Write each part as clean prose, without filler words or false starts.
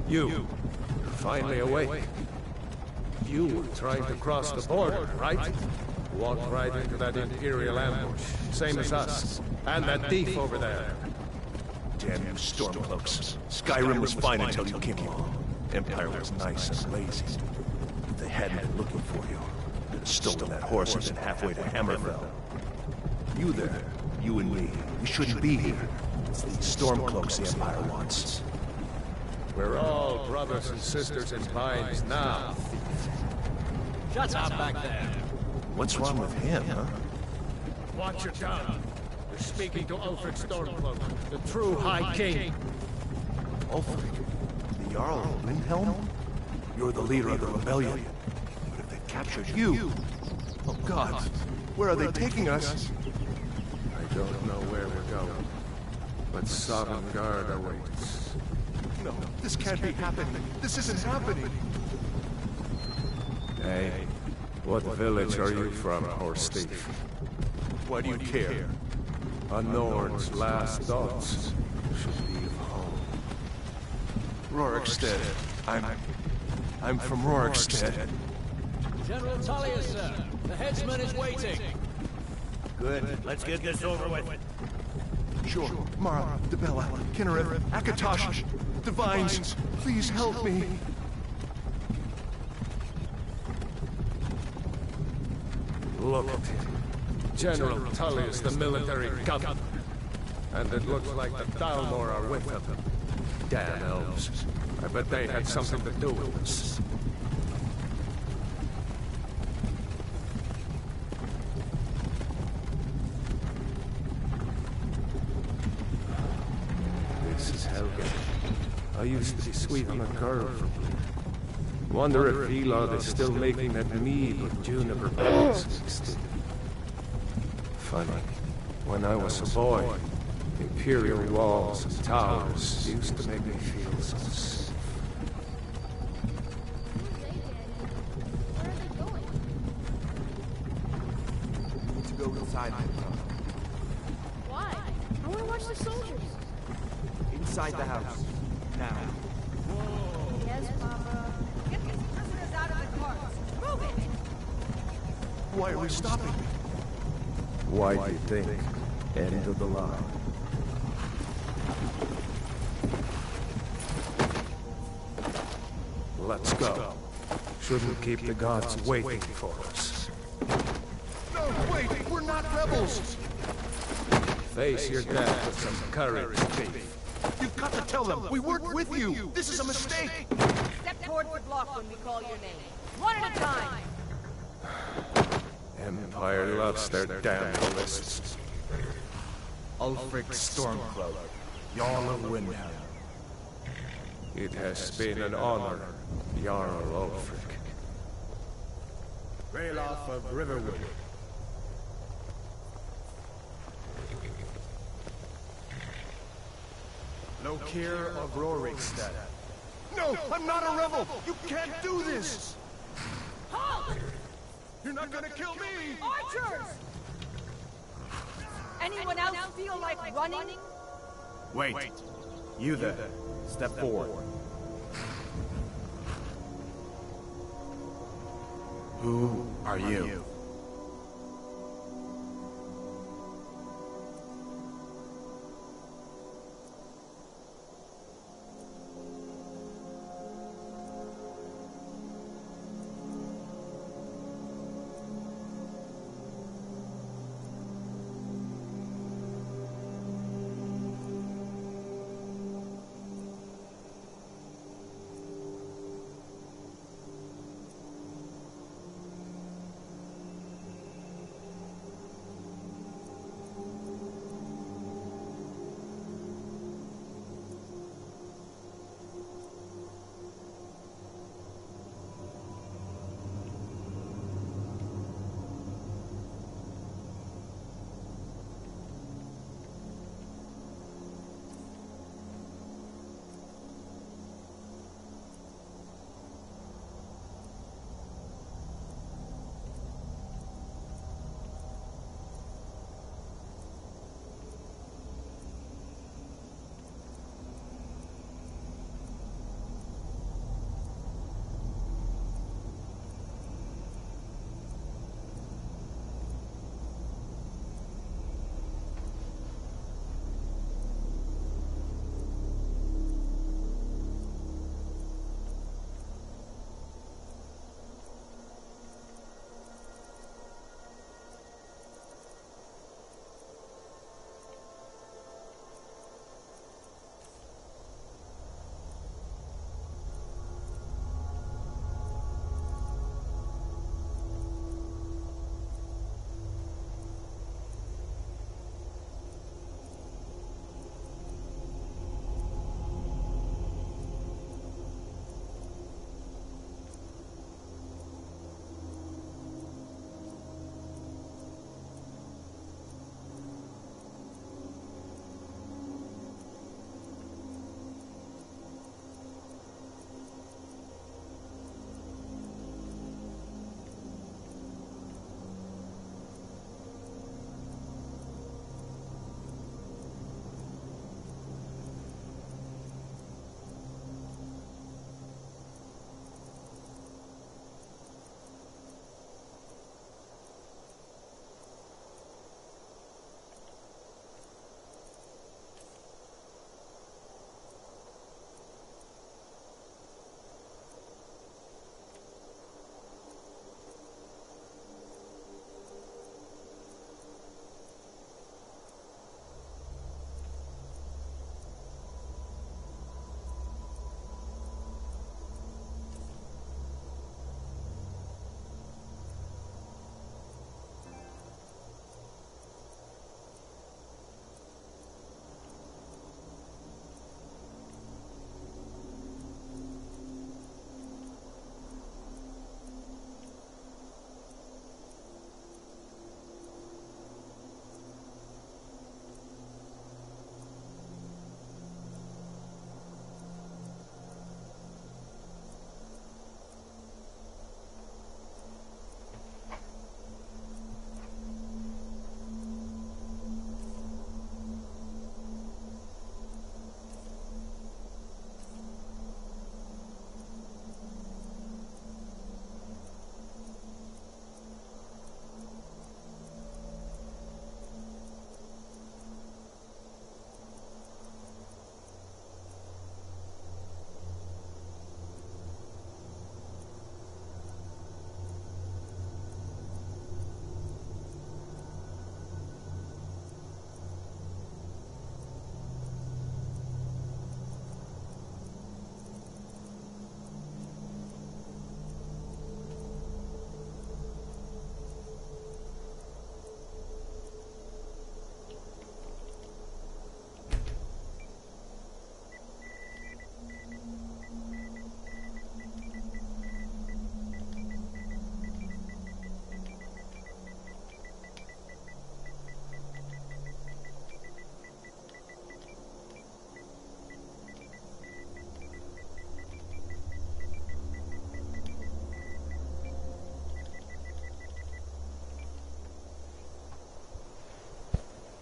You're finally awake. You were trying to cross the border, right? Walked right into that Imperial ambush, same as us. And that thief over there. Damn you Stormcloaks. Skyrim was fine until you came along. Empire was nice and lazy. If they hadn't been looking for you, they'd have stolen that horse and been halfway to Hammerfell. You there, you and me, we shouldn't be here. It's these Stormcloaks the Empire wants. We're all brothers and sisters in binds now. Shut up back there. What's wrong with him, huh? Watch your tongue. You're speaking to Ulfric Stormcloak, the true High King. Ulfric? The Jarl of Windhelm? You're the leader of the rebellion. But if they captured you... Oh God, where are they taking us? I don't know where we're going, but Sovngarde awaits. No, this can't be happening. This isn't happening. Hey, what village are you from, horse thief? Why do you care? A Nord's last thoughts should be of home. Rorikstead. I'm from Rorikstead. General Tullius, sir. The headsman is waiting. Good. Let's get this over with. Sure. Mara, Debella, Kinneret, Akatosh, Divines, please help me. Look at him. General Tullius, the military governor. And it looks like the Thalmor are with him. Damn elves. I bet they had something to do with this. This is Helga. I used to be sweet on a girl from here. Wonder if Elod is still making that mead with juniper berries mixed in. Funny, when I was a boy, Imperial walls and towers used to make me feel so safe. We need to go inside them. Why? I want to watch the soldiers. Inside the house. Now. Yes, Papa. Get these prisoners out of the carts. Move it! Why are we stopping? Why do you think? End of the line. Let's go. Shouldn't keep the gods waiting for us. No, wait! We're not rebels! Face your death with some courage, thief. You've got to tell them! We weren't with you! This is a mistake! Step towards the block when we call your name. One at a time! Empire loves their damn ballists. Ulfric Stormcloak, Jarl of Windhelm. It has been an honor, Jarl Ulfric. Ralof of Riverwood. Lokir of Rorikstead. No! I'm not a rebel! You can't do this! Halt! You're not gonna kill me! Archers! Anyone else feel like running? Wait. You there. Step forward. Who are you?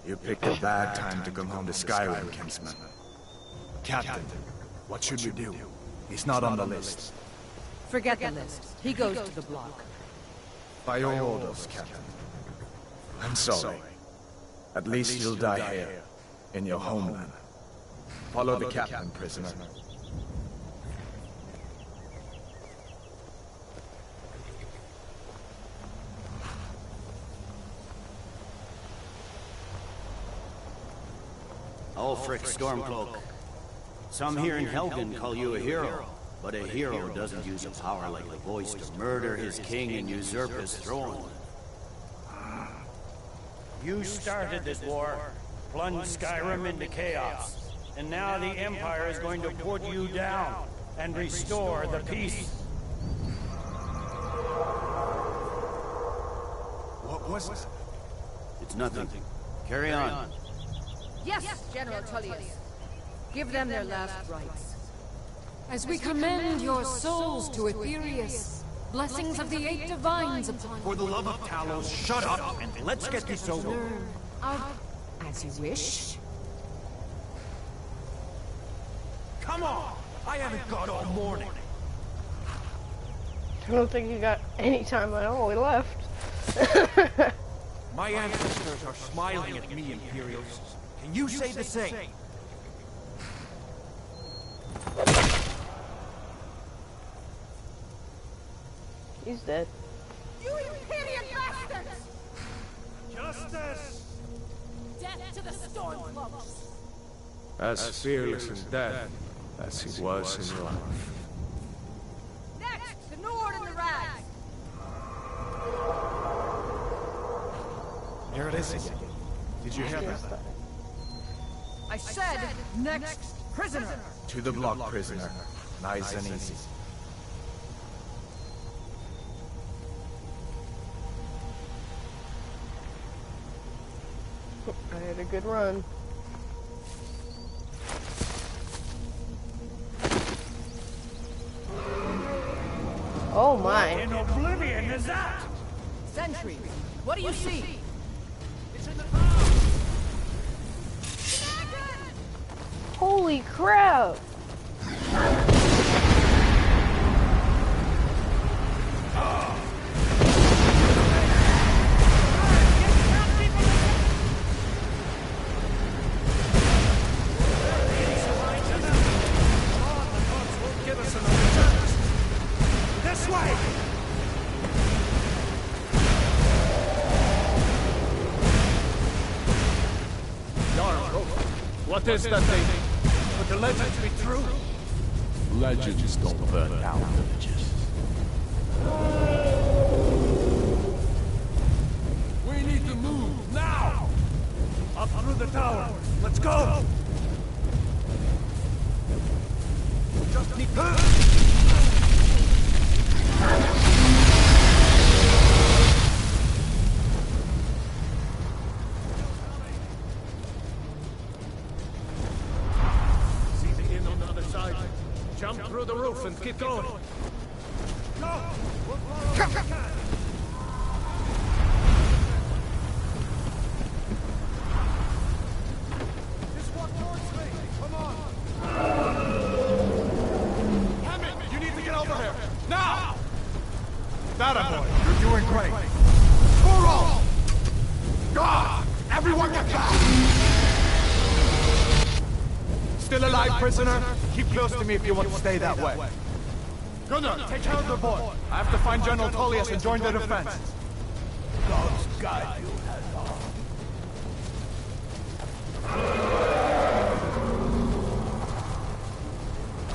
You picked a bad time to come home to Skyrim, kinsman. Captain, what should we do? He's not on the list. Forget the list. He goes to the block. By your orders, Captain. I'm sorry. At least you'll die here, in your homeland. Follow the captain, prisoner. Ulfric Stormcloak. Some here in Helgen call you a hero, but a hero doesn't use a power like the voice to murder his king and usurp his throne. You started this war, plunged Skyrim into chaos, and now the Empire is going to put you down and restore the peace. What was it? It's nothing. Carry on. Yes, General Tullius. Give them their last rites. As we commend your souls to Aetherius, blessings of the 8 divines upon you. For the love of Talos, shut up and let's get this over. As you wish. Come on! I haven't got all morning. I don't think he got any time at all. He left. My ancestors are smiling at me, Imperials. Can you say the same? He's dead. You Imperial bastards! Justice! Death to the Stormcloaks! As fearless in death as he was in life. Next, the Nord and the Rags! There it is again. Did you hear that? I said, next, prisoner! To the block, prisoner. Nice and easy. I had a good run. Oh my. In oblivion is that? Sentries, what do you see? It's in the Holy crap! This way! What is that thing? Would the legends be true? Legends don't burn down villages. We need to move, now! Up through the tower. Let's go! Just need See the inn on the other side. Jump through the roof and keep going. Go! We'll follow if we can. Just walk towards me. Come on. Hammond, you need to get over here! Now! That boy, you're doing great. Burrow! God! Everyone get back! Still alive, prisoner? Keep close to me if you want to stay that way. Gunnar, take care of the boy. I have to find General Tullius and join the defense. God's guide you, Hadvar.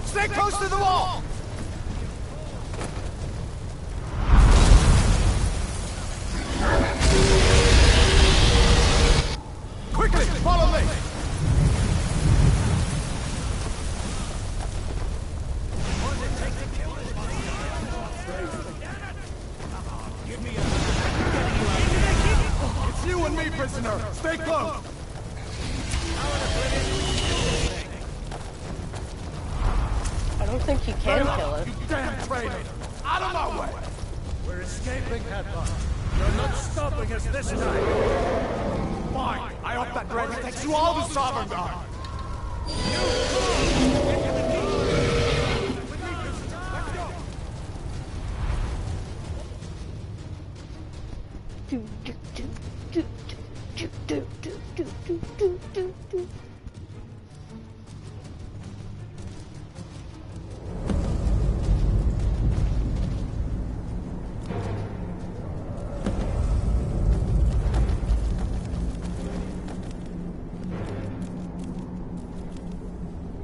Stay close to the wall! Quickly, follow me! It's you and me, prisoner. Stay close. I don't think you can kill You him. damn traitor! Out of my way! We're escaping, Hadvar. You're not stopping us this time. Fine. I hope that dragon takes you all to Sovngarde.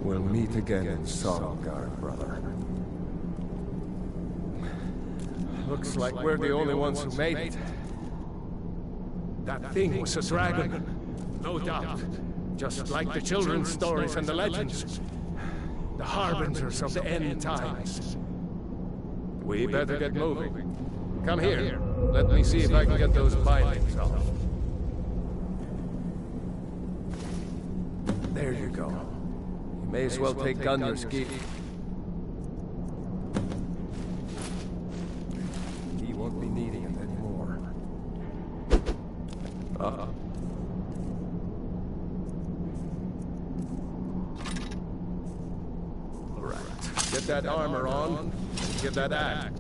We'll meet again in Sovngarde, brother. Looks like we're the only ones who made it. That thing was a dragon, no doubt. Just like the children's stories and the legends. The harbingers of the end times. We better get moving. Come here. Let me see if I can get those bindings off. There you go. You may as well take Gunner's key. He won't be needing it anymore. Alright. Get that armor on, and get that axe.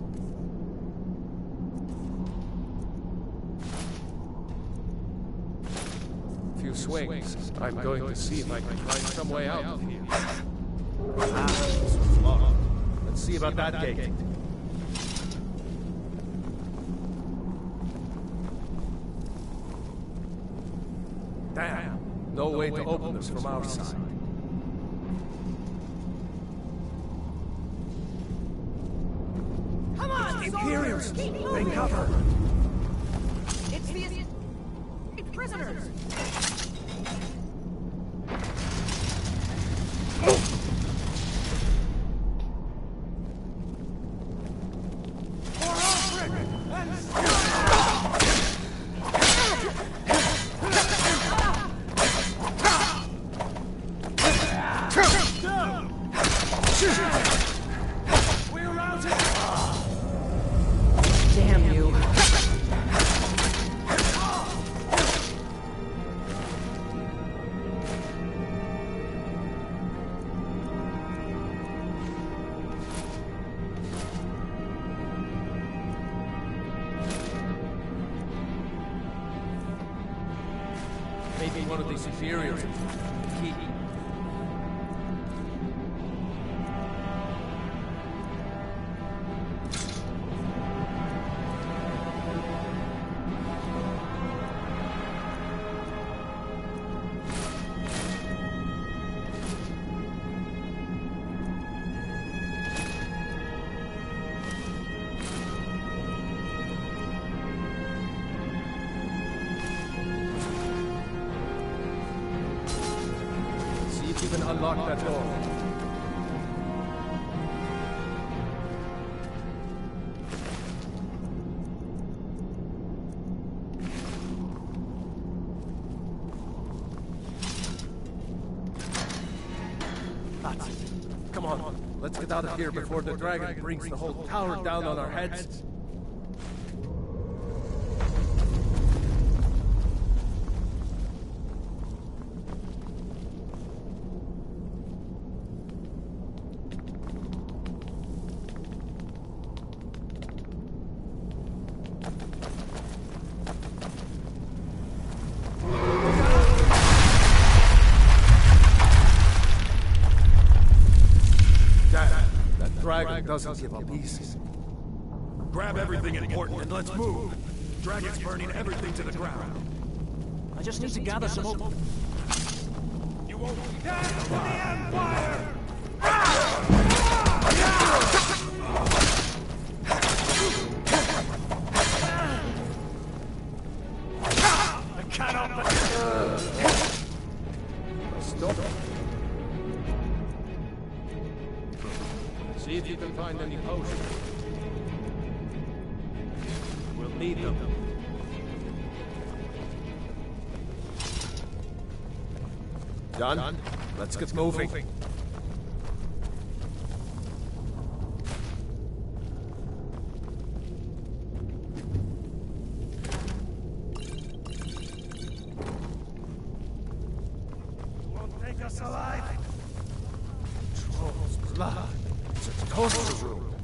Few swings. I'm going to see if I can find some way out of here. This one's locked. Let's see about that gate. Damn. No way to open this from our side. Come on, Imperials! Keep They moving! cover! It's the prisoners! Damn you. Maybe one of these inferiors. Key. You can unlock that door. That's it. Come on, let's get out of here before the dragon brings the whole tower down on our heads. Dragon doesn't give up easy. Grab everything important and let's move. Dragon's burning everything to the ground. I just need to gather some more. You won't be dead to the Empire! I can't open it! Stop it. See if you can find any potions. We'll need them. Done? Let's get moving. poster room.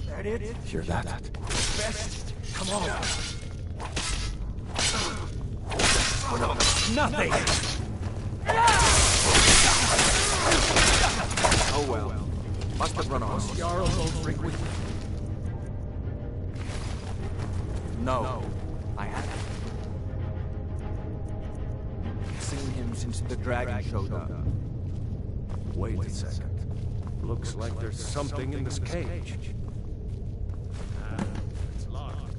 That it? Hear that? Best? Come on. Oh no, nothing! Oh well. Must have run off. Jarl so frequent. No, I haven't. Seen him since the dragon showed up. Wait a second. Looks like there's something in this cage. It's locked.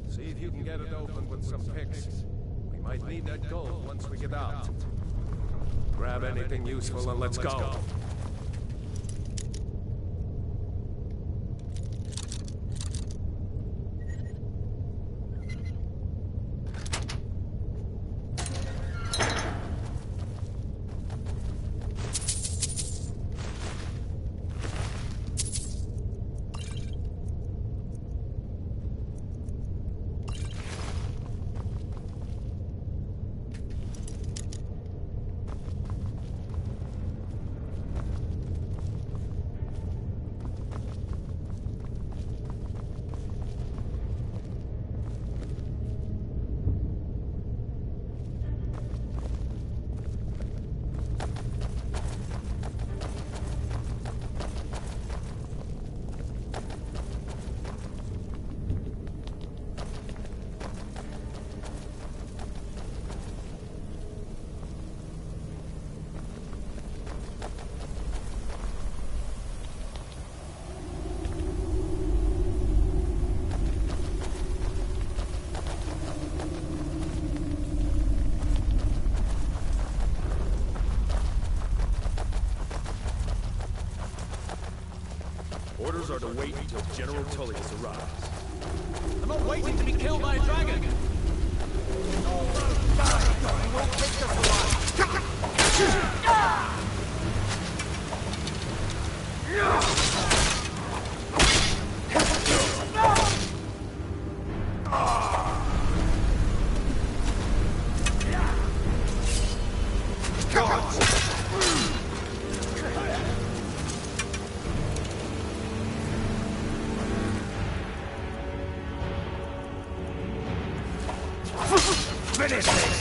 See if you can get it open with some picks. We might need that gold once we get out. Grab anything useful and let's go. Orders are to wait until General Tullius arrives. I'm not waiting to be killed by a dragon! Finish this!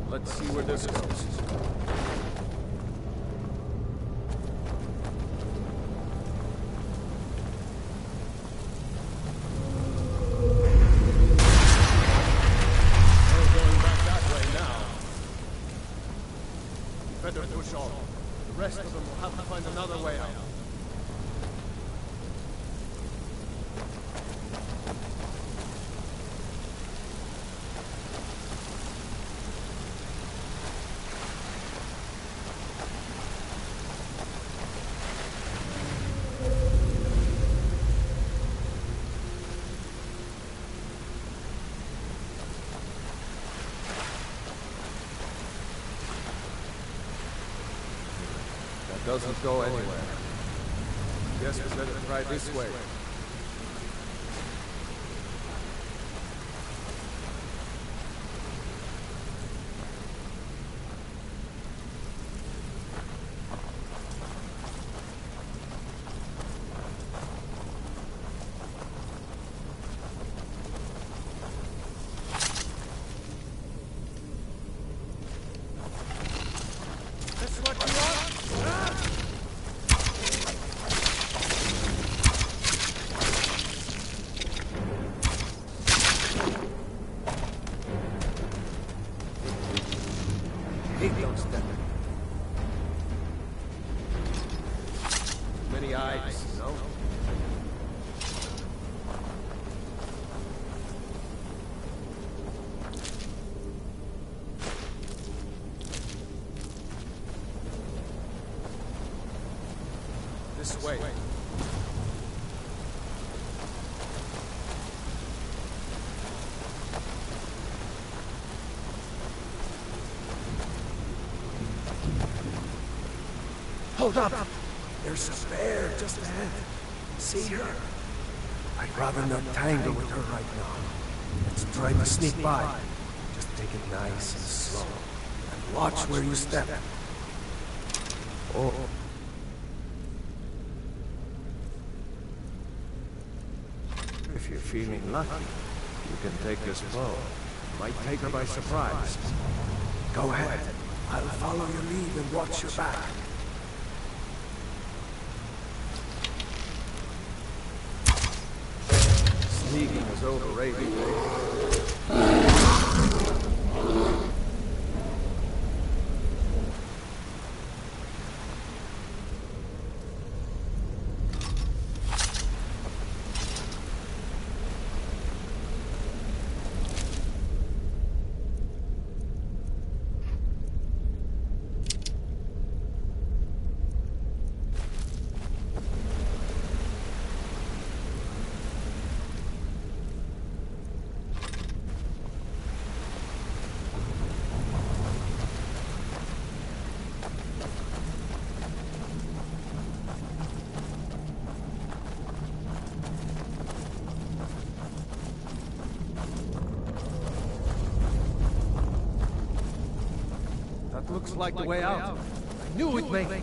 Let's see where this goes. No going back that way now. Better push on. The rest of them will have to find another way out. Doesn't go anywhere. Guess we better try this way. any eyes, you know? This way. Hold up! There's a bear just ahead. See her? I'd rather not tangle with her right now. Let's try to sneak by. Just take it nice and slow. And watch where you step. Oh. If you're feeling lucky, you can take this bow. Might take her by surprise. Go ahead. I'll follow your lead and watch your back. Sneaking is overrated, eh? Looks like the way out. I knew we'd make it.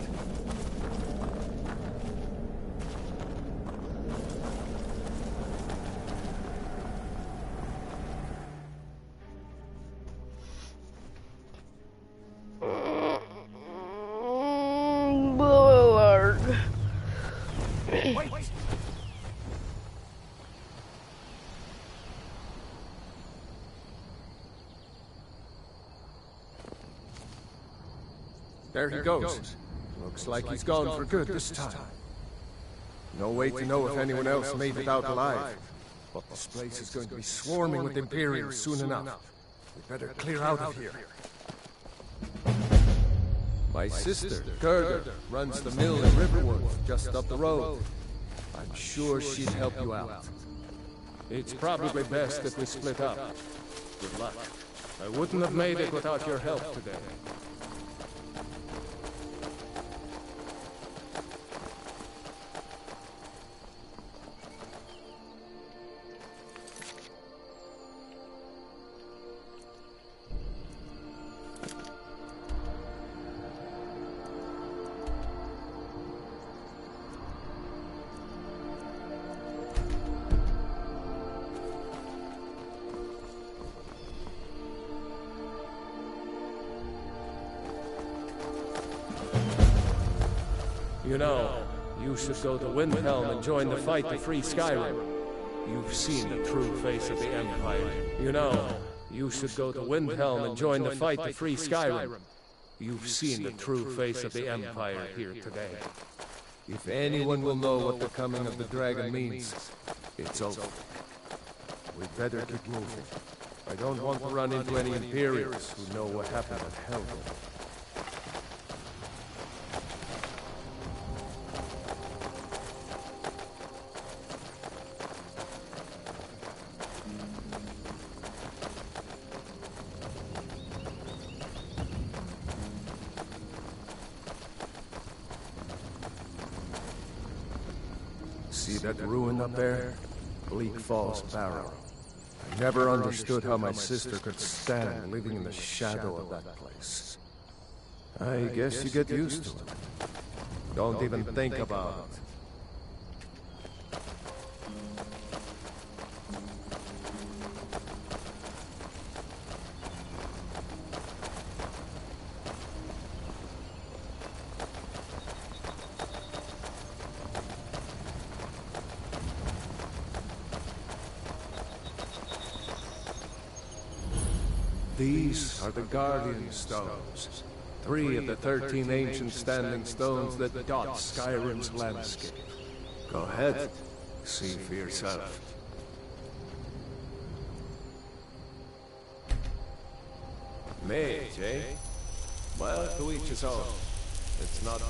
Wait! There he goes. Looks like he's gone for good this time. No way to know if anyone else made it out alive. But this place is going to be swarming with Imperials soon enough. We better clear out of here. My sister, Gerda, runs the mill in Riverwood, just up the road. I'm sure she'd help you out. It's probably best if we split up. Good luck. I wouldn't have made it without your help today. You know, you should go to Windhelm and join the fight to free Skyrim. You've seen the true face of the Empire. You know, you should go to Windhelm and join the fight to free Skyrim. You've seen the true face of the Empire here today. If anyone will know what the coming of the dragon means, it's over. We'd better keep moving. I don't want to run into any Imperials who know what happened at Helgen. See that ruin up there? Bleak Falls Barrow. I never understood how my sister could stand living in the shadow of that place. I guess you get used to it. Don't even think about it. These are the Guardian Stones. 3 of the 13 ancient standing stones that dot Skyrim's landscape. Go ahead, see for yourself. Mage, eh? Well, to each his own. It's not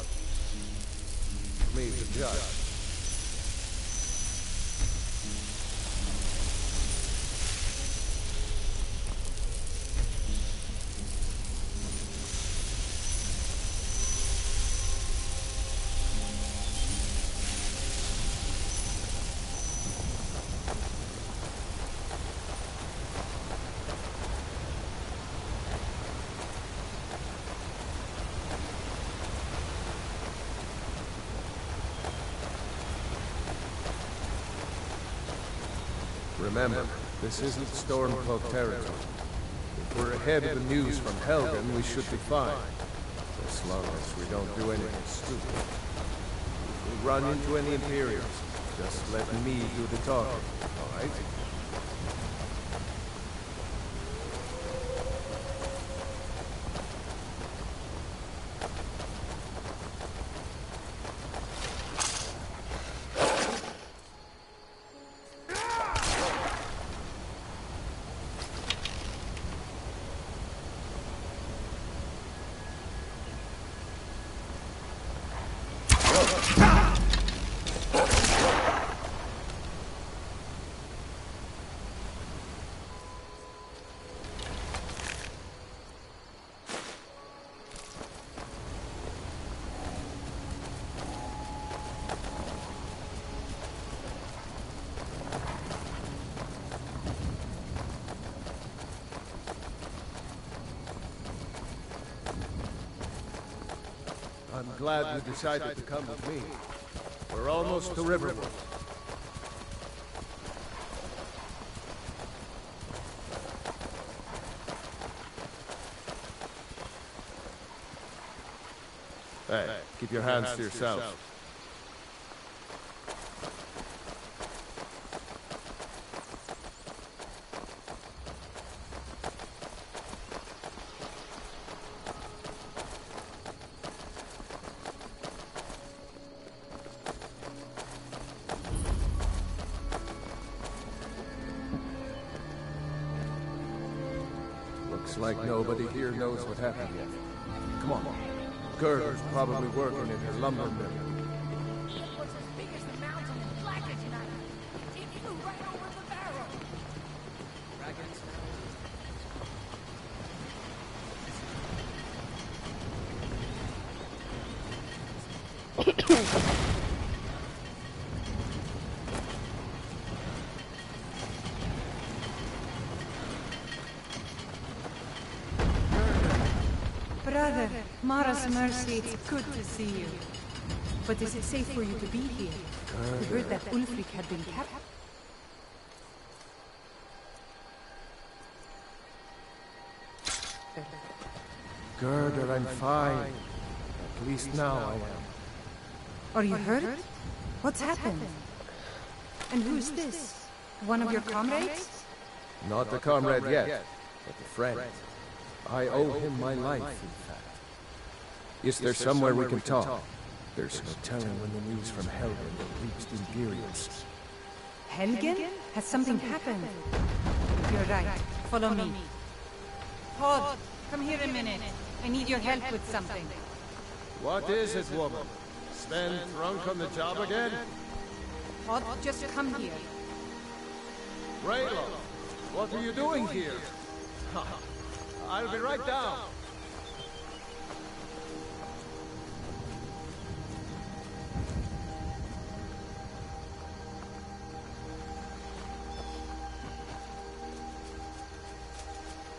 me to judge. Remember, this isn't Stormcloak territory. If we're ahead of the news from Helgen, we should be fine. As long as we don't do anything stupid. If we run into any Imperials, just let me do the talking, alright? I'm glad you decided to come with me. We're almost to Riverwood. Hey, keep your hands to yourself. Looks like nobody here knows what happened yet. Come on. Gerda's probably working in her lumber mill. It was as big as the mountain and black as night. It flew right over the barrel. Brother, Mara's mercy, it's good to see you. But is it safe for you to be here? We heard that Ulfric had been captured. Gerda, I'm fine. At least now I am. Are you hurt? What's happened? And who's this? One of your comrades? Not the comrade yet, but the friend. I owe him my life, in fact. Is there somewhere we can talk? There's no telling when the news from Helgen will reach the Imperials. Helgen? Has something happened? You're right. Follow me. Todd, come here a minute. I need your help with something. What is it, woman? Sven drunk on the job again? Todd, just come here. Raylo, what are you doing here? I'll be right down.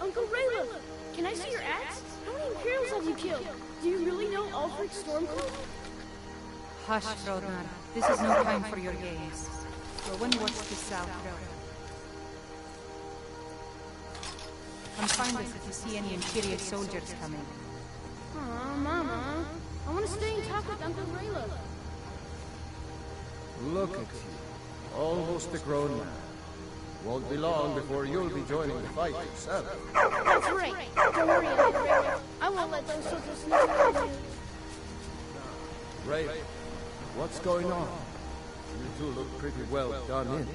Uncle Raylo, can I see your axe? How many Imperials have you killed? Do you really know Ulfric's Stormcloak? Hush, Frodnar. This is no time for your games. Go and watch the South Road. Come find us if you see any Imperial soldiers coming. Aw, Mama. I want to stay and talk with Uncle Raylo. Look at you. Almost a grown man. Won't be long before you'll be joining the fight yourself. That's right. Don't worry, Uncle Raymond. I won't let those soldiers sneak up on you. Ray, what's going on? You two look pretty well done in.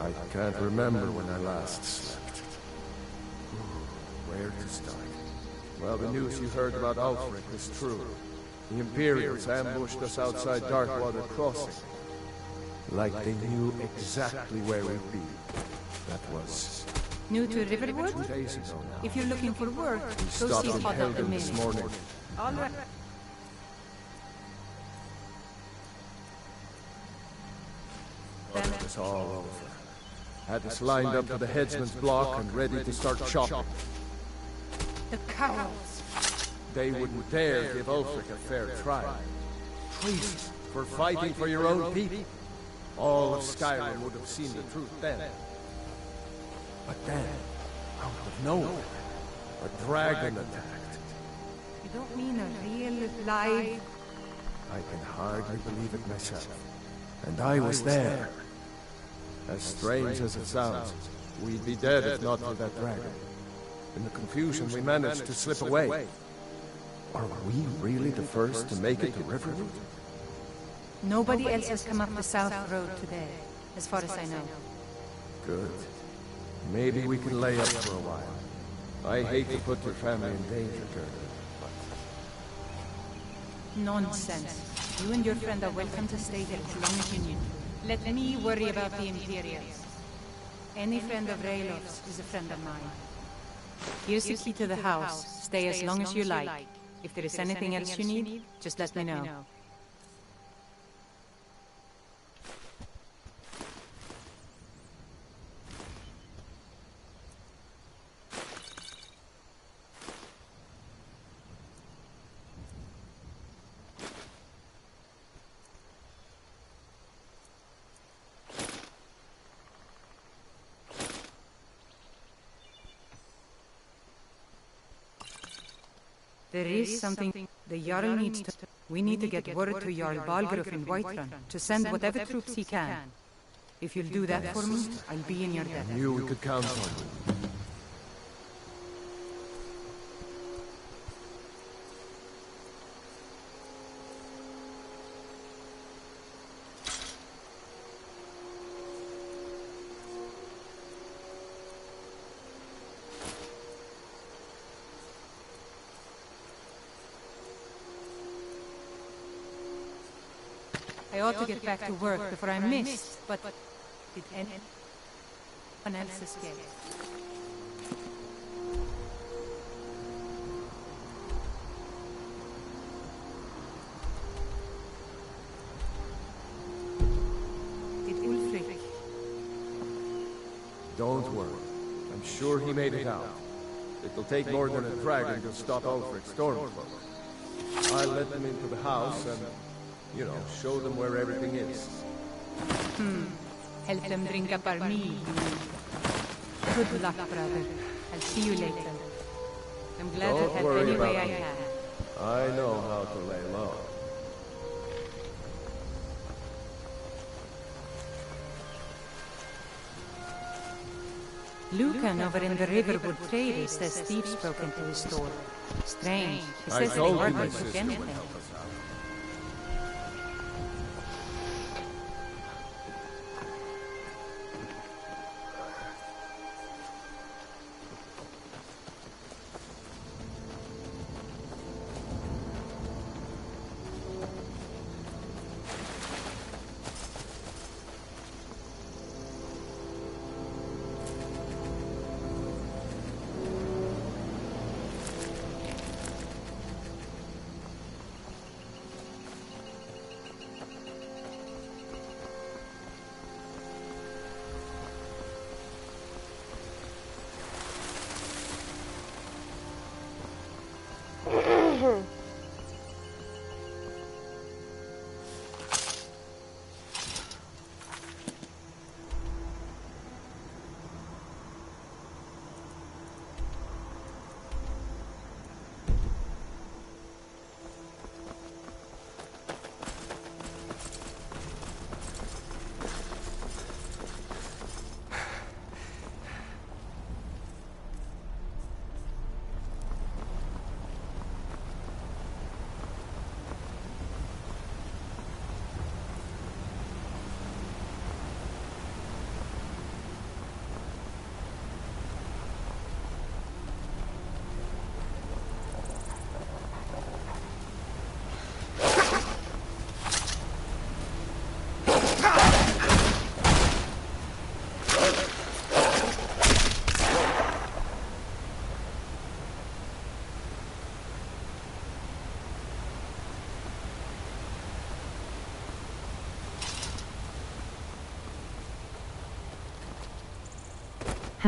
I can't remember when I last slept. Where to start? Well, the news you heard about Ulfric is true. The Imperials ambushed us outside Darkwater Crossing. Like they knew exactly where we'd be. That was New to Riverwood? 2 days ago now. If you're looking for work, We go stopped see in Hot at the Helgen this Mill. morning. All right. It was all over. Had us lined up to the headsman's block and ready to start chopping. The cowards. They wouldn't dare give Ulfric a fair trial. Treason for fighting for your own people. All of Skyrim would have seen the truth then. But then, out of nowhere, a dragon attacked. You don't mean a real, live... I can hardly believe it myself. And I was there. As strange as it sounds, we'd be dead if not for that dragon. In the confusion, we managed to slip away. Are we really the first to make it to Riverwood? Nobody else has come up the South Road today, as far as I know. Good. Maybe we can lay up for a while. I hate to put your family in danger, Colonel, but... Nonsense. You and your friend are welcome to stay here as long as you need. Let me worry about the Imperials. Any friend of Raylof's is a friend of mine. Here's the key to the house. Stay as long as you like. If there is anything else you need, just let me know. There is something the Jarl needs to... We need to get word to Jarl Balgruuf in Whiterun to send whatever troops he can. If you'll do that for me, I'll be in your debt. I knew we could count on you. I ought to get back to work before I'm missed, but did anyone else escape? Did Ulfric? Don't worry. I'm sure he made it out. It'll take more than a dragon to stop Ulfric's Stormcloak. I'll let them into the house and, you know, show them where everything is. Help them drink up our mead. Good luck, brother. I'll see you later. I'm glad Don't I've had worry any about way I me. can. I know how to lay low. Lucan over in the Riverwood Trader says thieves broke into his store. Strange. He I says they told you hardly my took sister anything. would help us out.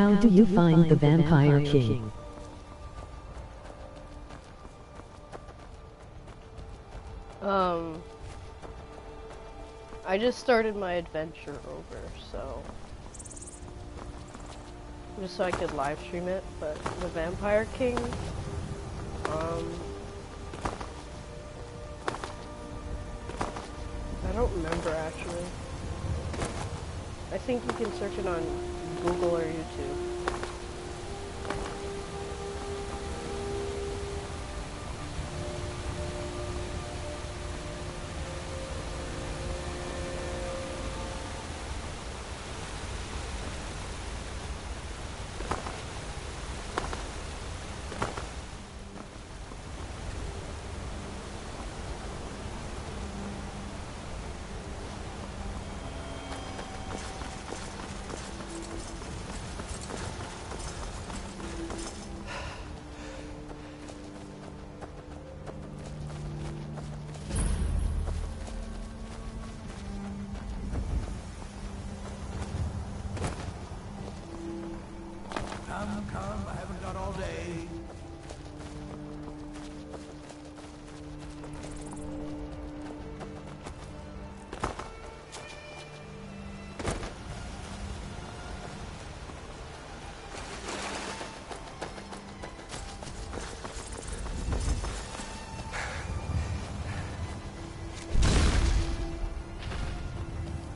How do you find the Vampire King? I just started my adventure over, so... just so I could live stream it, but the Vampire King, I don't remember actually. I think you can search it on Google or YouTube. Come, I haven't got all day.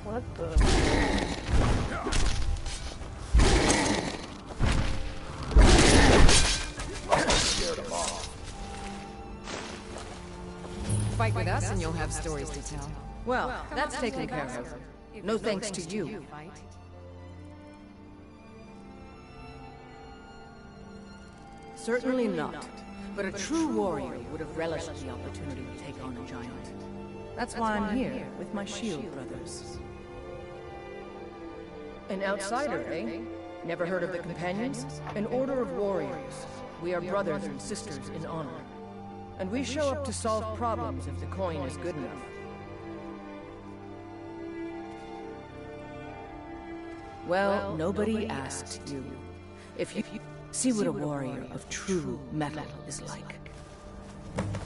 What the? Fight with us and you'll have stories to tell. Well, that's taken care of. No thanks to you. Certainly not. But a true warrior would have relished the opportunity to take on a giant. That's why I'm here, with my shield brothers. An outsider, eh? Never heard of the Companions? An order of warriors. We are brothers and sisters in honor. And we show up to solve problems if the coin is good enough. Well, nobody asked you. If you see what a warrior of true metal is like.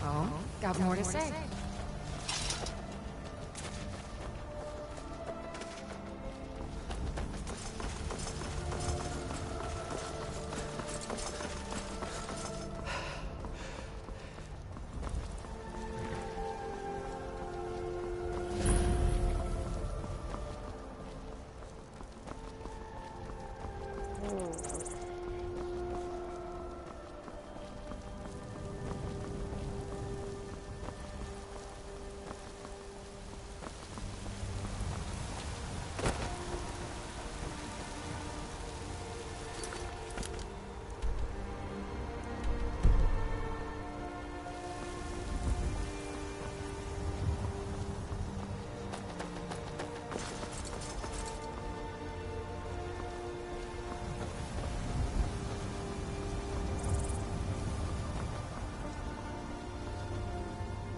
Oh, got more to say.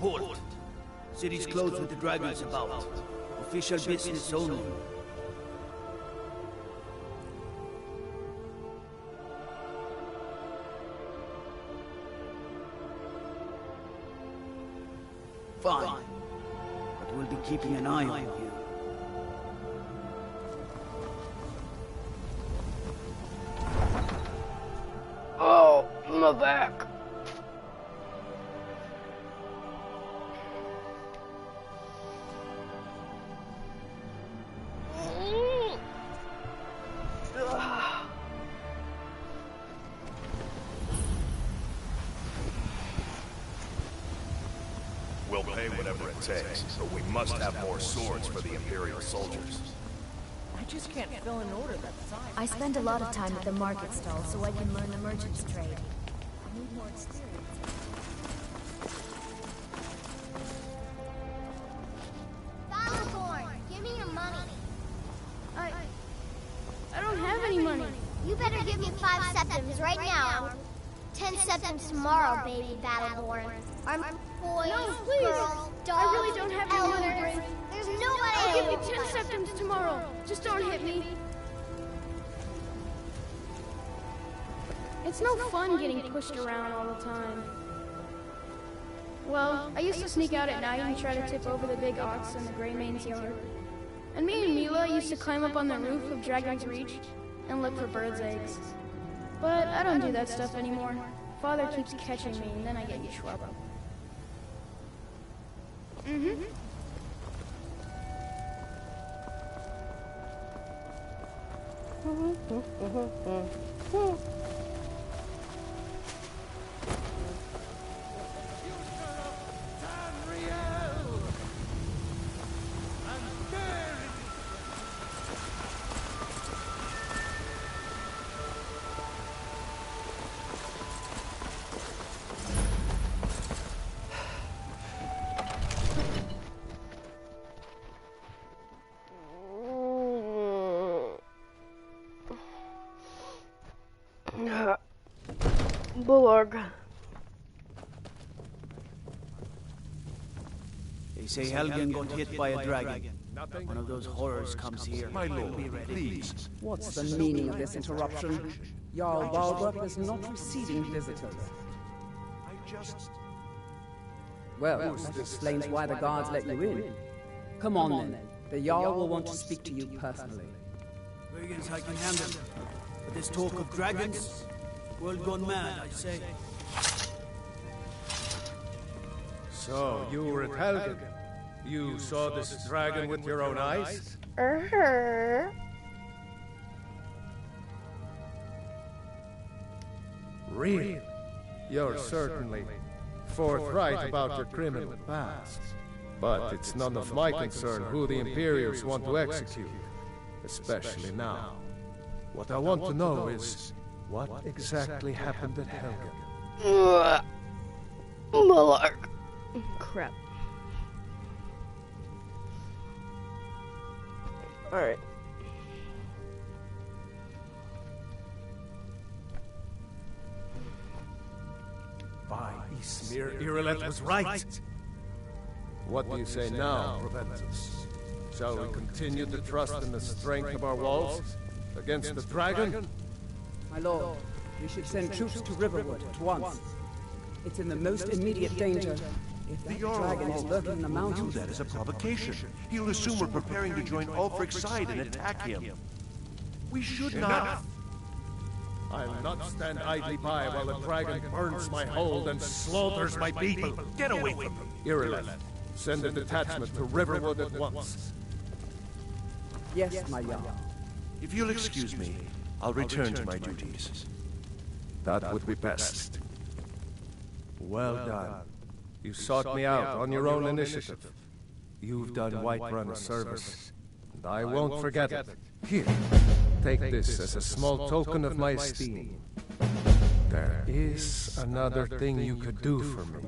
Halt! City's closed with the dragons about. Official business only. Fine. But we'll be keeping an eye on you. Oh, my back. We'll pay whatever it takes, but we must have more swords for the Imperial soldiers. I just can't fill an order that size. I spend a lot of time at the market stall so I can learn the merchant's trade. I need more experience. Thorn, give me your money. I don't have any money. You better give me 5 septims right now. 10 septims tomorrow, baby Battleborn. I'm boys, No, please. girls, dogs, I really don't have any money, elders. Grace. There's nobody I'll give else. you 10 septims tomorrow. Just don't hit me. It's no fun getting pushed around all the time. Well, I used to sneak out at night and try to tip over the big ox in the Greymane's yard. And me and Mila used to climb up on the roof of Dragon's Reach and look for birds' eggs. But I don't do that stuff anymore. Father keeps catching me and then I get in trouble. Bullarg. They say Helgen got hit by a dragon. One of those horrors comes here. My lord, please. What's the meaning of this interruption? Jarl Balgruuf is not receiving visitors. Well, that explains why the guards let you in. Come on then. The Jarl will want to speak to you personally. Brigands I can handle. But this talk of dragons, world gone mad, I say. So, you were at Helgen. You saw this dragon with your own eyes? Really? You're certainly forthright about your criminal past. But it's none of my concern who the Imperials want to execute. Especially now. What I want to know is, what exactly happened at Helgen? Bullarg. Crap. Alright. By Ysmir, Irileth was right. What do you say now, Proventus? Shall we continue to trust in the strength of our walls against the dragon? My lord, we should send troops to Riverwood at once. It's in the most immediate danger. If that dragon is lurking in the mountains... That is a provocation. He'll assume we're preparing to join Ulfric's side and attack him. We should not... I'll not stand idly by while the dragon burns my hold and slaughters my people. Get away from him. Irileth, send a detachment to Riverwood at once. Yes, my Jarl. If you'll excuse me, I'll return to my duties. That would be best. Well done. You sought me out on your own initiative. You've done Whiterun a service, and I won't forget it. Here, take this as a small token of my esteem. There is another thing you could do for me.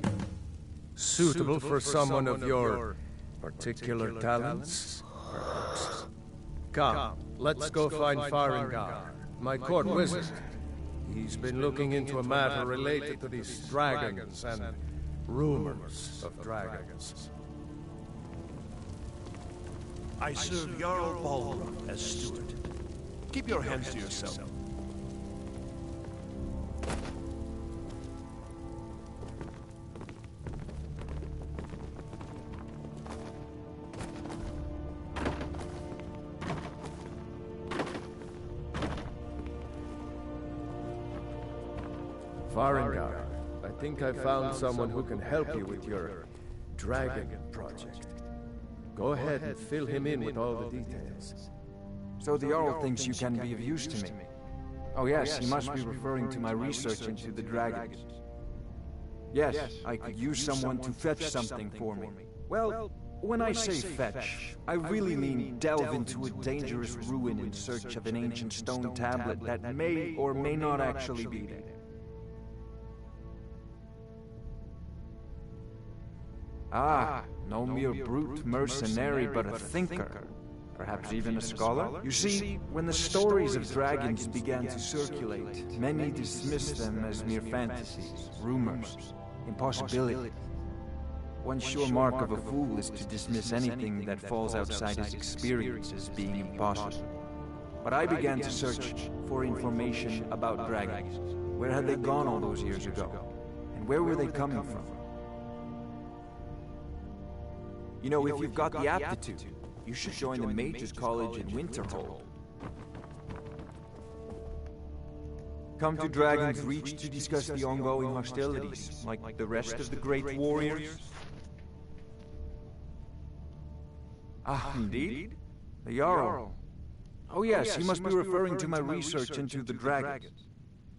Suitable for someone of your particular talents, perhaps. Come, let's go find Farengar, my court wizard. He's been looking into a matter related to these dragons and rumors of dragons. I serve Jarl Balgruuf as steward. Keep your hands to yourself. Farengar, I think I found someone who can help you with your dragon project. Go ahead and fill him in with all the details. So the Jarl thinks you can be of use to me. Oh yes, he must be referring to my research into the dragons. Yes, I could use someone to fetch something for me. Well, when I say fetch, I really mean delve into a dangerous ruin in search of an ancient stone tablet that may or may not actually be there. Ah, no mere brute mercenary, but a thinker. Perhaps even a scholar? You see, when the stories of dragons began to circulate, many dismissed them as mere fantasies, rumors, impossibilities. One sure mark of a fool is to dismiss anything that falls outside his experience as being impossible. But I began to search for information about dragons. Where had they gone all those years ago? And where were they coming from? You know, if you've got the aptitude, you should join the Mages College in Winterhold. Come to Dragon's Reach to discuss the ongoing hostilities, like the rest of the great warriors? Ah, indeed? The Jarl. Oh yes, he must be referring to my research into the dragons.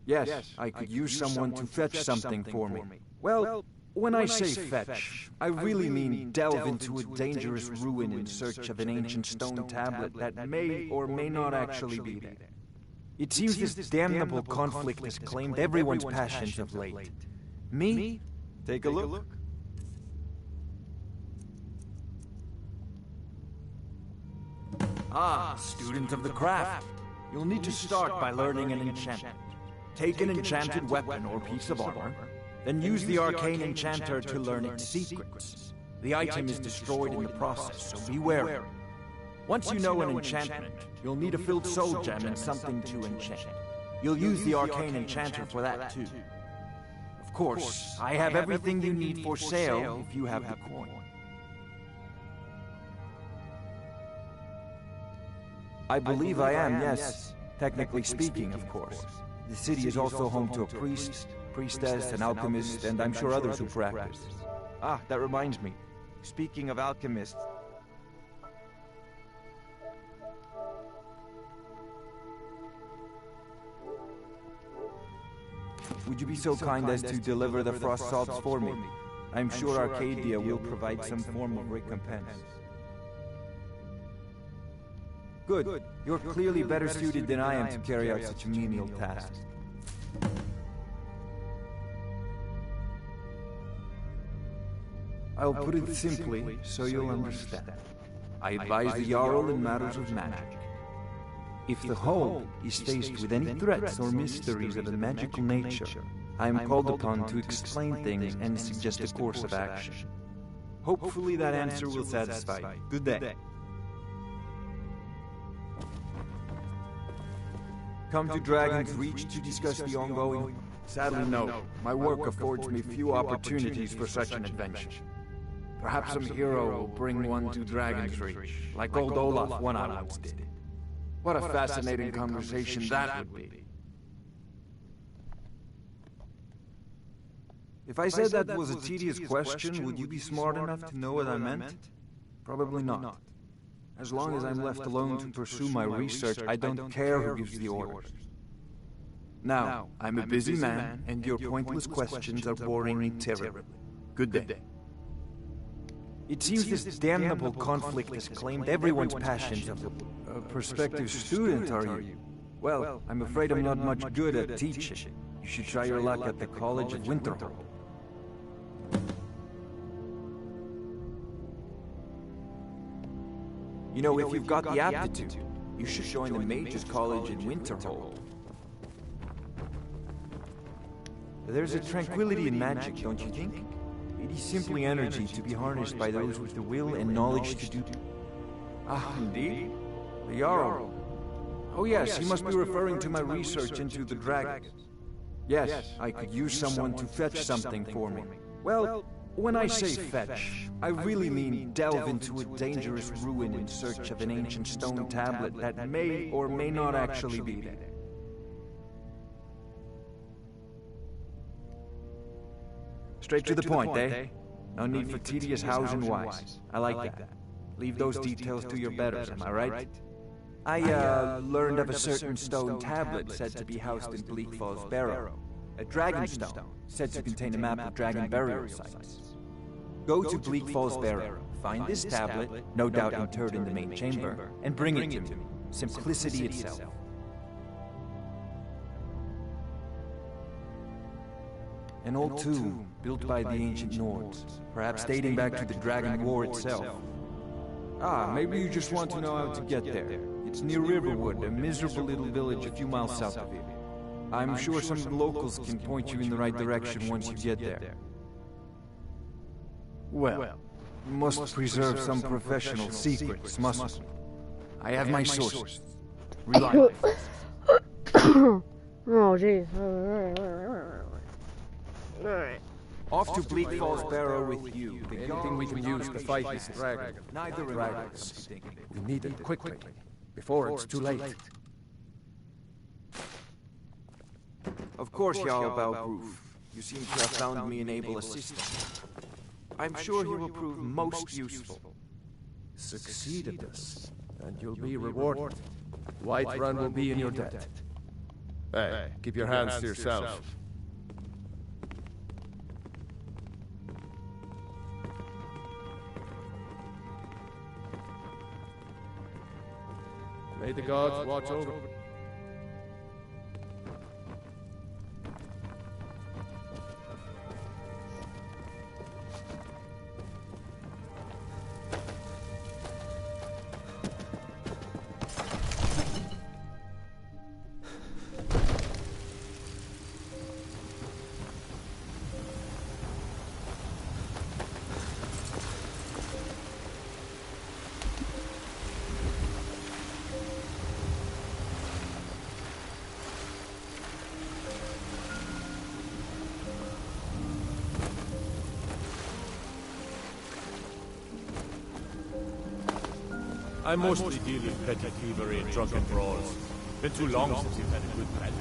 Yes, I could use someone to fetch something for me. Well, when I say fetch, I really mean delve into a dangerous ruin in search of an ancient stone tablet that may or may not actually be there. It seems this damnable conflict has claimed everyone's passions of late. Me? Take a look. Ah, student of the craft. You'll need to start by learning an enchantment. Take an enchanted weapon or piece of armor, then use the arcane enchanter to learn its secrets. The item is destroyed in the process, so be wary. Once you know an enchantment, you'll need a filled soul gem and something to enchant. You'll use the arcane enchanter for that too. Of course, I have everything you need for sale if you have the coin. I believe I am, yes. Technically speaking, of course. The city is also home to a priest, priestess, an alchemist, and I'm sure others who practice. Ah, that reminds me. Speaking of alchemists... Would you be so kind as to deliver the frost salts for me? I'm sure Arcadia will provide some form of recompense. Good. You're clearly better suited than I am to carry out such a menial task. I'll put it simply, so you'll understand. I advise the Jarl in matters of magic. If the whole is faced with any threats or mysteries of a magical nature, I am called upon to explain things and suggest a course of action. Hopefully that answer will satisfy you. Good day. Come to Dragon's Reach to discuss the ongoing... Sadly, no. My work affords me few opportunities for such an adventure. Perhaps some hero will bring one to Dragon's Reach, like old Olaf one I once did. What a fascinating conversation that would be. If I said that was a tedious question, would you be smart enough to know what I meant? Probably not. As long as I'm left alone to pursue my research, I don't care who gives the orders. Now, I'm a busy man, and your pointless questions are boring me terribly. Good day. It seems this damnable conflict has claimed everyone's passions of a prospective student, are you? Well, I'm afraid I'm not much good at teaching. You should try your luck at the College of Winterhold. You know, if you've got the aptitude, you should join the Mages College in Winterhold. There's a tranquility in magic, don't you think? It is simply energy to be harnessed by those with the will and knowledge to do... Ah, indeed? The Jarl. Oh yes, he must be referring to my research into the dragons. Yes, I could use someone to fetch something for me. Well, when I say fetch, I really mean delve into a dangerous ruin in search of an ancient stone tablet that may or may not actually be there. Straight to the point, eh? No need for tedious hows and whys. I like that. Leave those details to your betters, am I right? I, learned of a certain stone tablet said to be housed in Bleak Falls Barrow. A dragon stone, said to contain a map of dragon burial sites. Go to Bleak Falls Barrow, find this tablet, no doubt interred in the main chamber, and bring it to me. Simplicity itself. An old tomb, built by the ancient Nords, perhaps dating back to the Dragon War itself. Ah, maybe you just want to know how to get there. It's near Riverwood, a miserable little village a few miles south of here. I'm sure some of the locals can point you in the right direction once you get there. Well, we must preserve some professional secrets, mustn't we? I have my sources. Rely on me. Oh, jeez. Alright. Off to Bleak Falls Barrow with you. Anything we can use to fight this dragon. Neither Dragons. We need it quickly, before it's too late. Of course, Jarl Balgroof. You seem to have found me an able assistant. I'm sure he will prove most useful. Succeed at this, and you'll be rewarded. Whiterun will be in your debt. Hey, keep your hands to yourself. May the gods watch over. I mostly deal in petty thievery and drunken brawls. Been too long since you've had a good battle.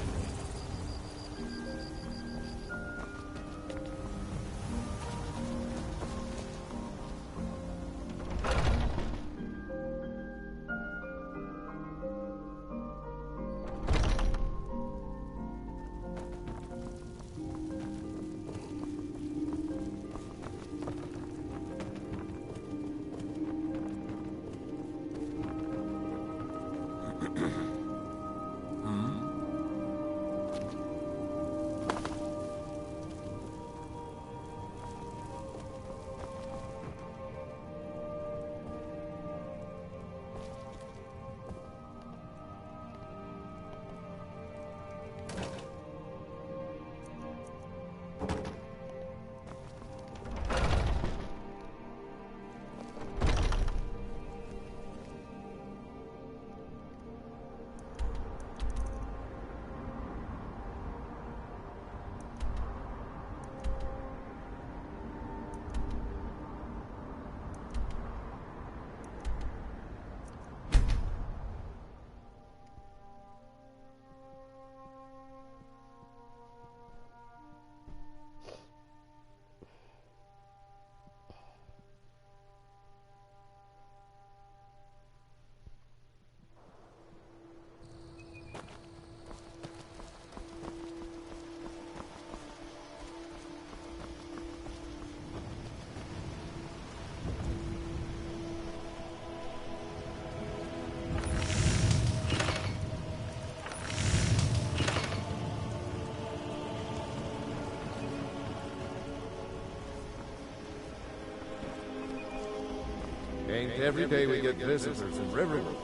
Ain't every day we get visitors in Riverwood.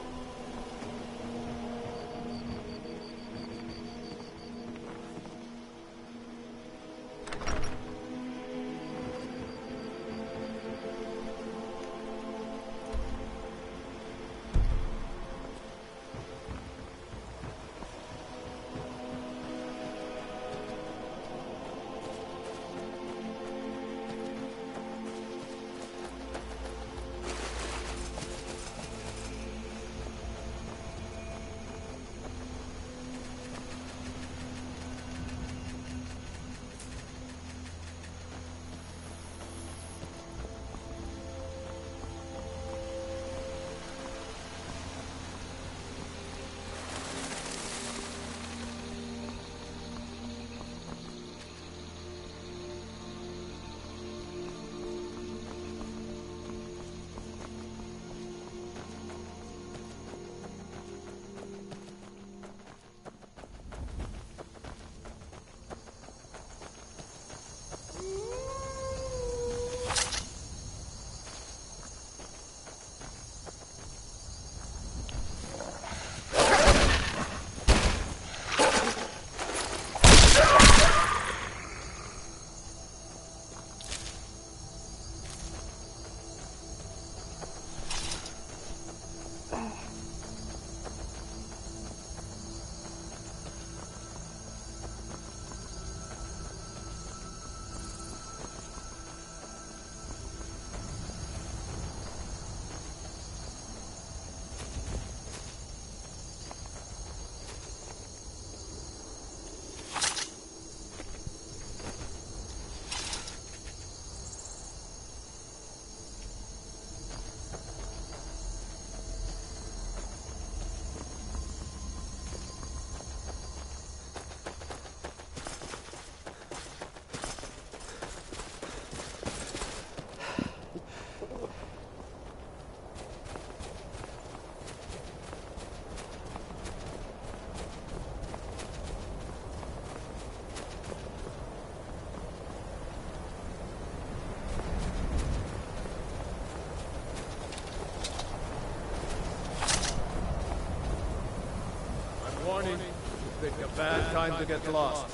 Bad time to get lost.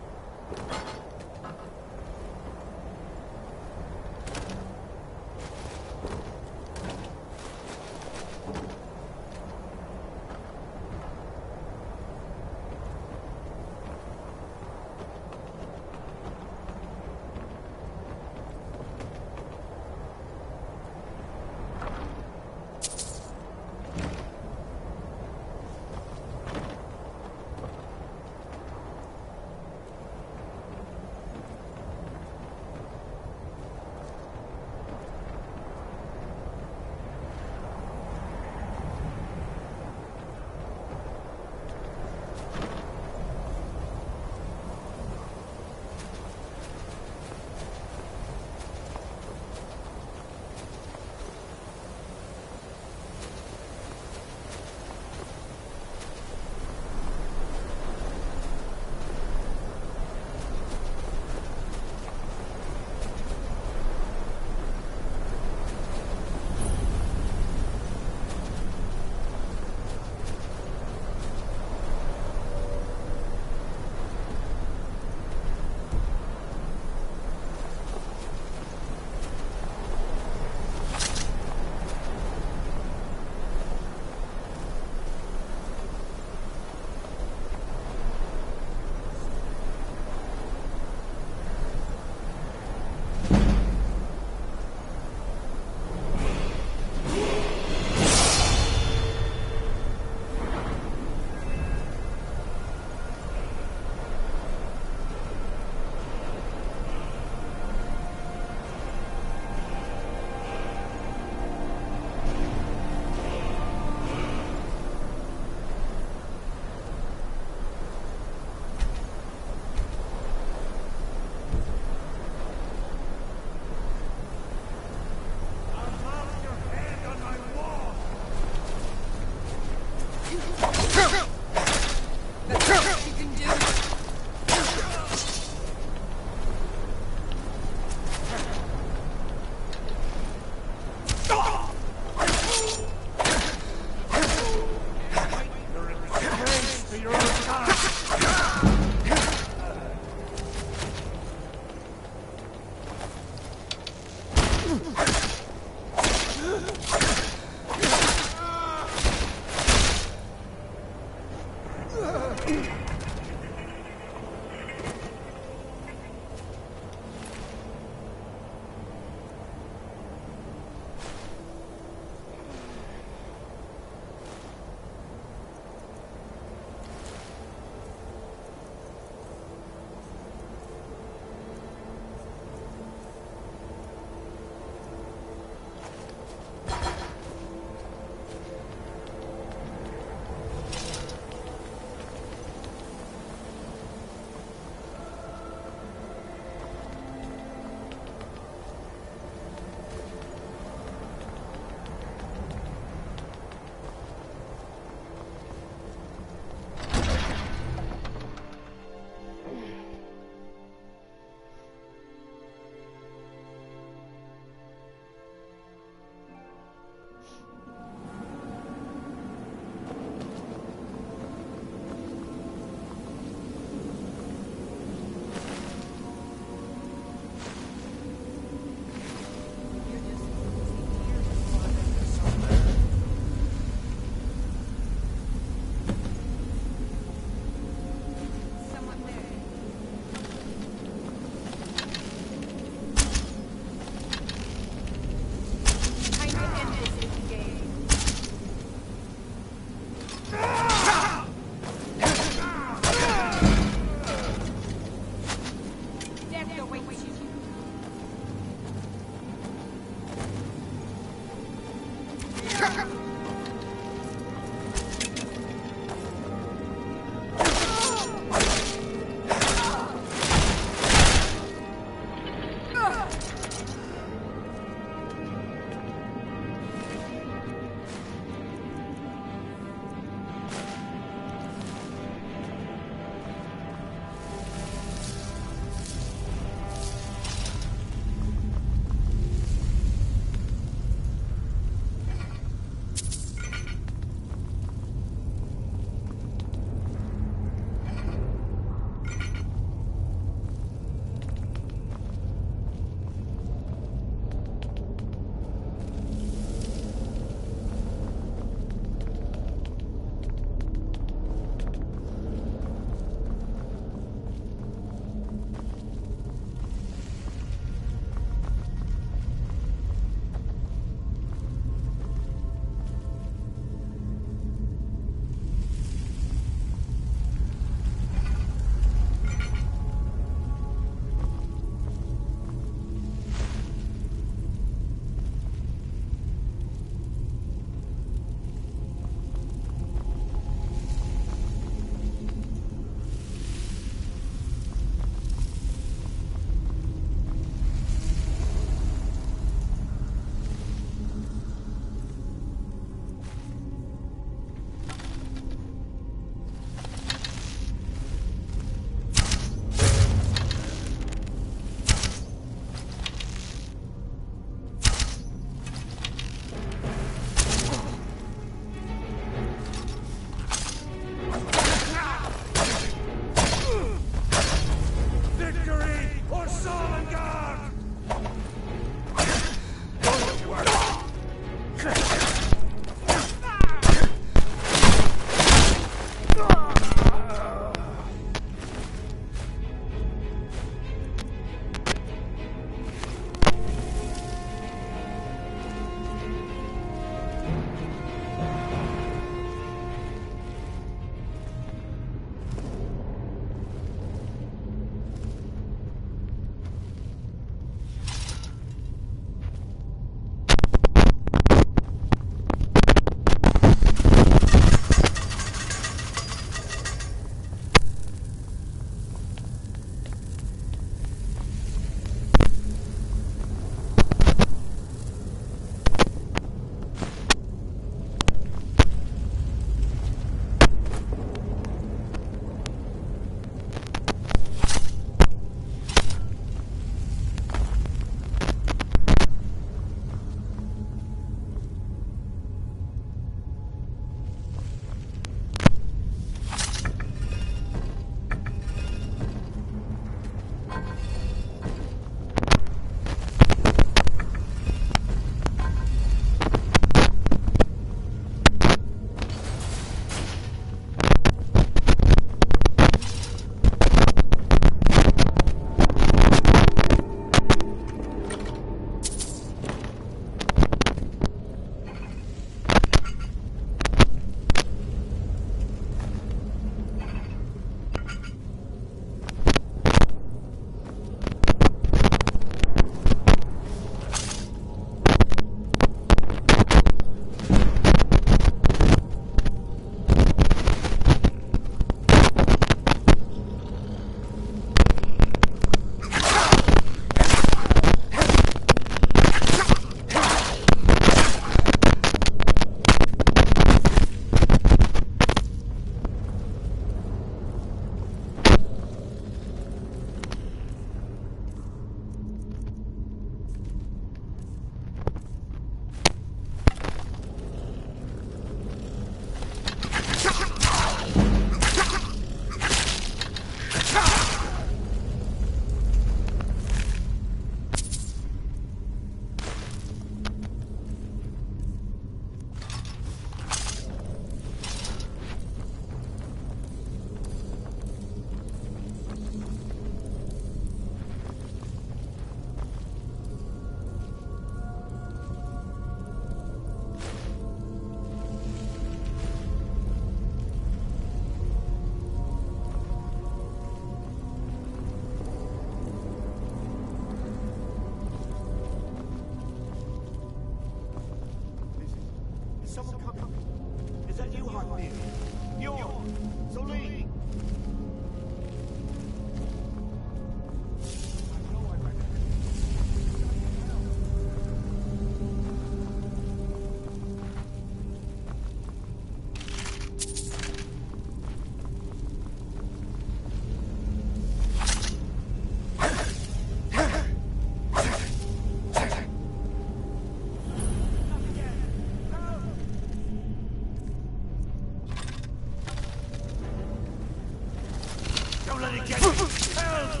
Somebody get me! Help!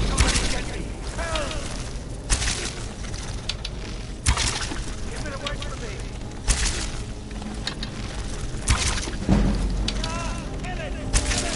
Somebody get me! Help! Keep it away from me! Kill it! Kill it!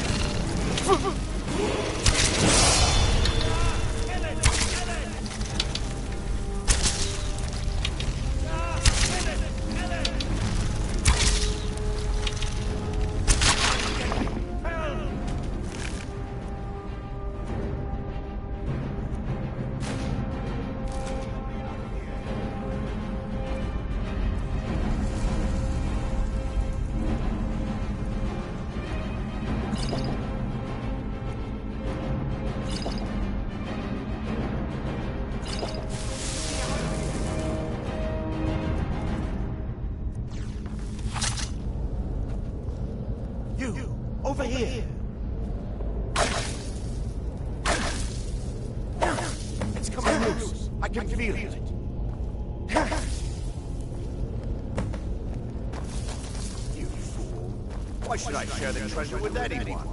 Over here! It's coming loose. I can feel it. You fool. Why should I share the treasure with anyone?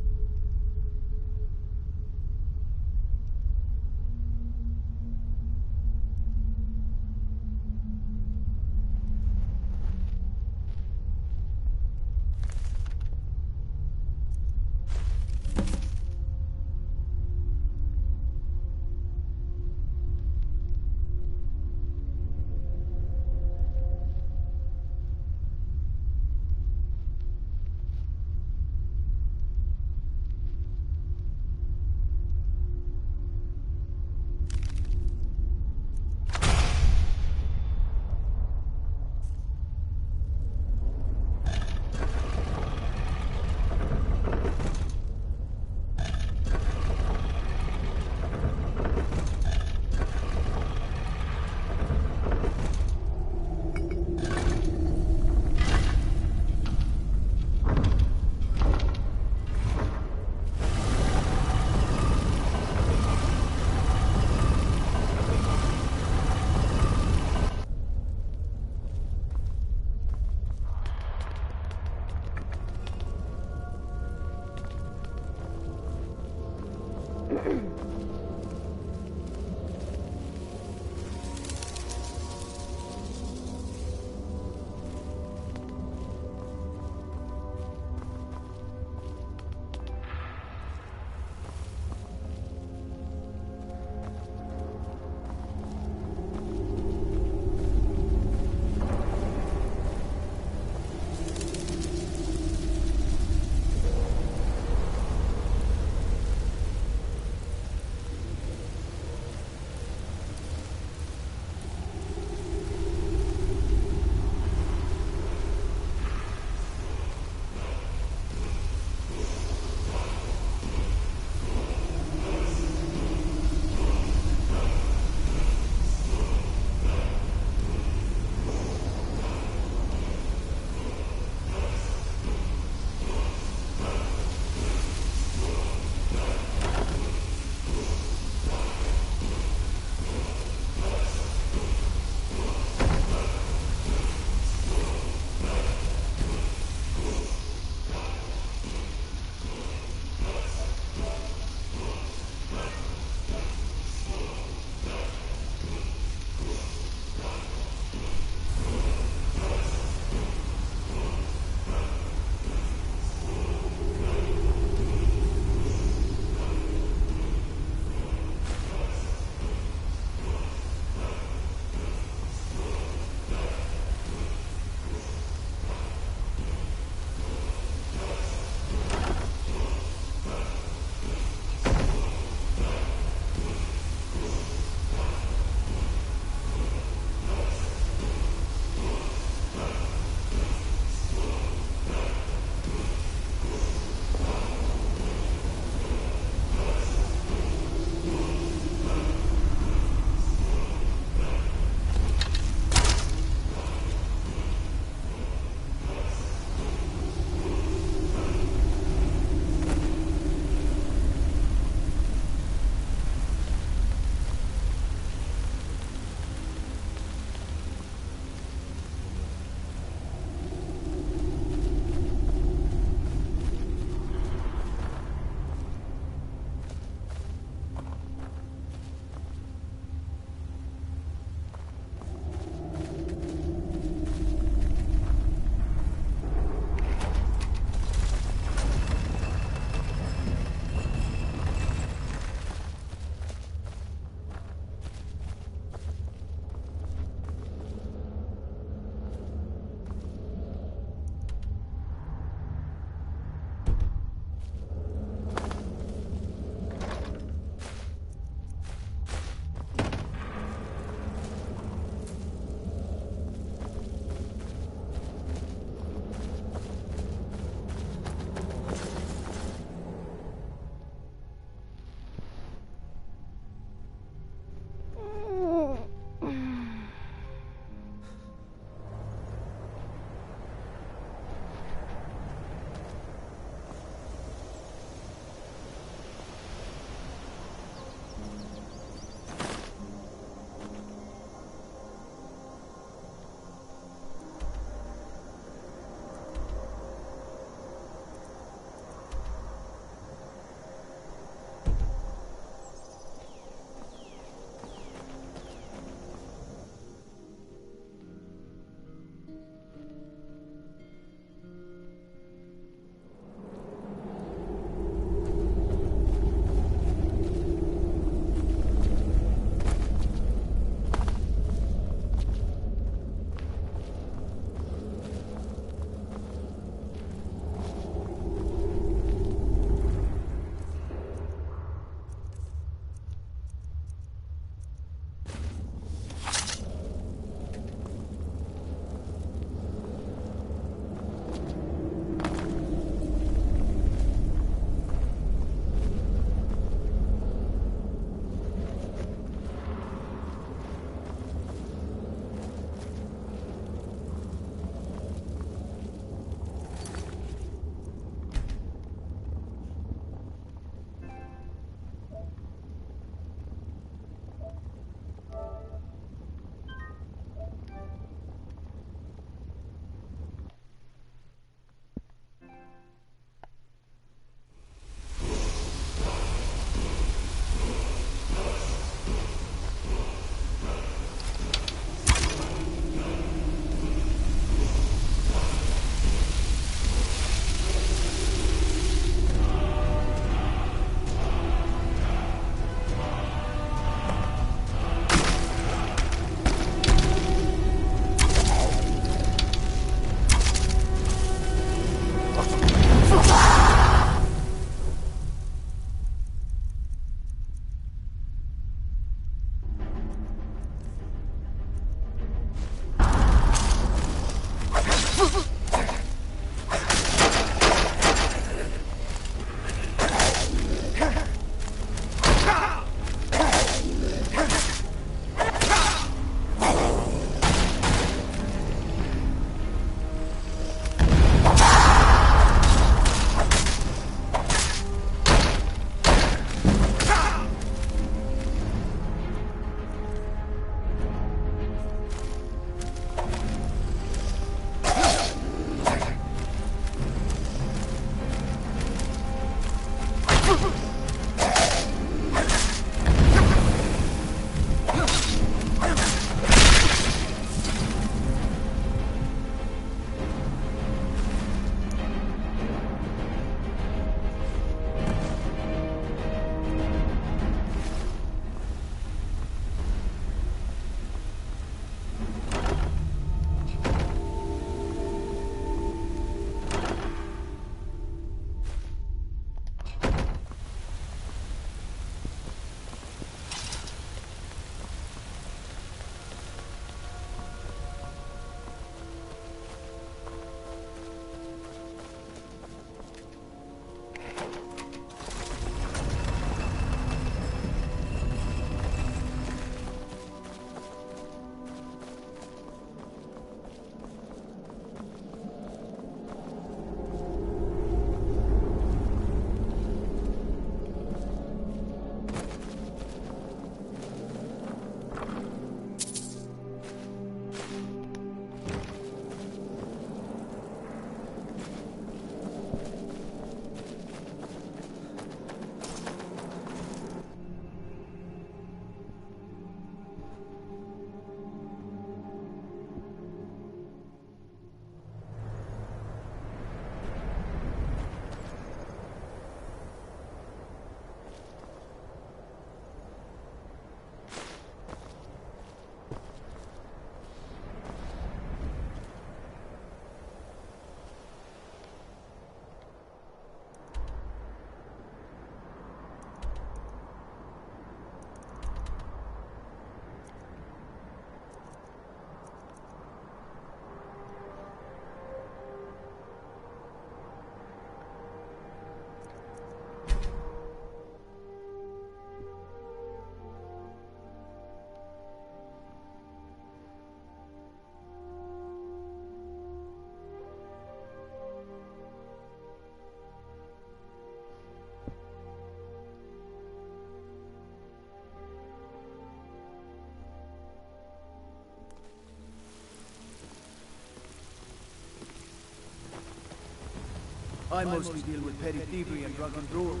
I mostly deal with petty thievery and drunken brewers.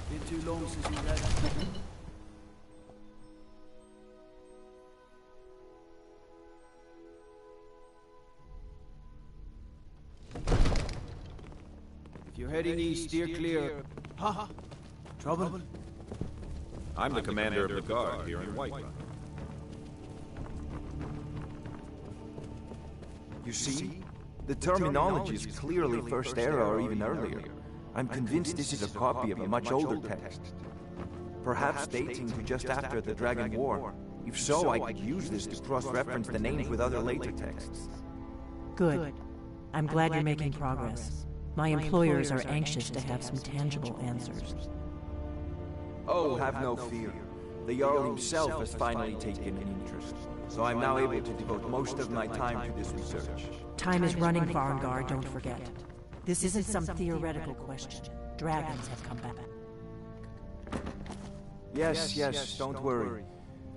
Been too long since you read it. If you're heading east, steer clear. Huh? Trouble? I'm the commander of the guard here in Whiterun. You see? The terminology is clearly First Era or even earlier. I'm convinced this is a copy of a much older text. Perhaps dating to just after the Dragon War. If so, I could use this to cross-reference the names with other later texts. Good. I'm glad you're making progress. My employers are anxious to have some tangible answers. Oh, have no fear. The Jarl himself has finally taken an interest, so I'm now able to devote most of my time to this research. Time is running, Varangar, don't forget. This isn't some theoretical question. Dragons have come back. Yes, don't worry.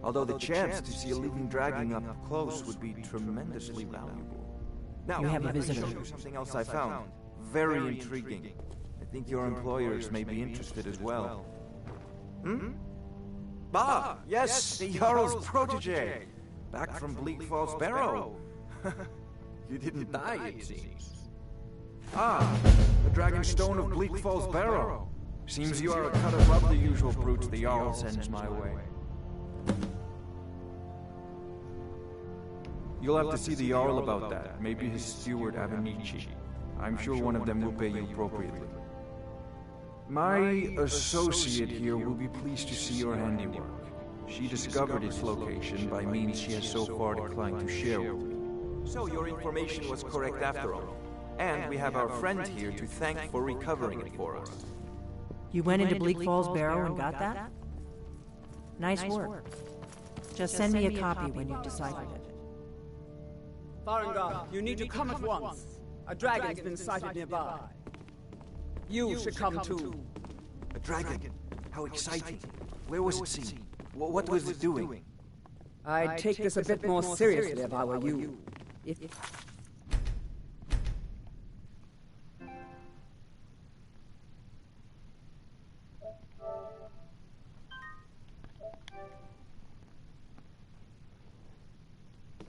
Although the chance to see a living dragon up close would be tremendously valuable. Now, you have a let me visitor. show you something else I found. Very intriguing. I think your employers may be interested as well. Hmm? Ah, yes, the Jarl's protege. Back from Bleak Falls Barrow. You didn't die, it seems. Ah, the Dragon Stone of Bleak Falls Barrow. Seems you are a cut above the usual brutes the Jarl sends my way. You'll have to see the Jarl about that. Maybe his steward, Avenici. I'm sure one of them will pay you appropriately. My associate here will be pleased to see your handiwork. She discovered its location by means she has so far declined to share with me. So your information was correct after all. And we have our friend here to thank for recovering it for us. You went into Bleak Falls Barrow and got that? Nice work. Just send me a copy when you've deciphered it. Varangar, you need to come at once. A dragon's been sighted nearby. You should come too. A dragon? How exciting. Where was it seen? What was it doing? I'd take this a bit more seriously if I were you.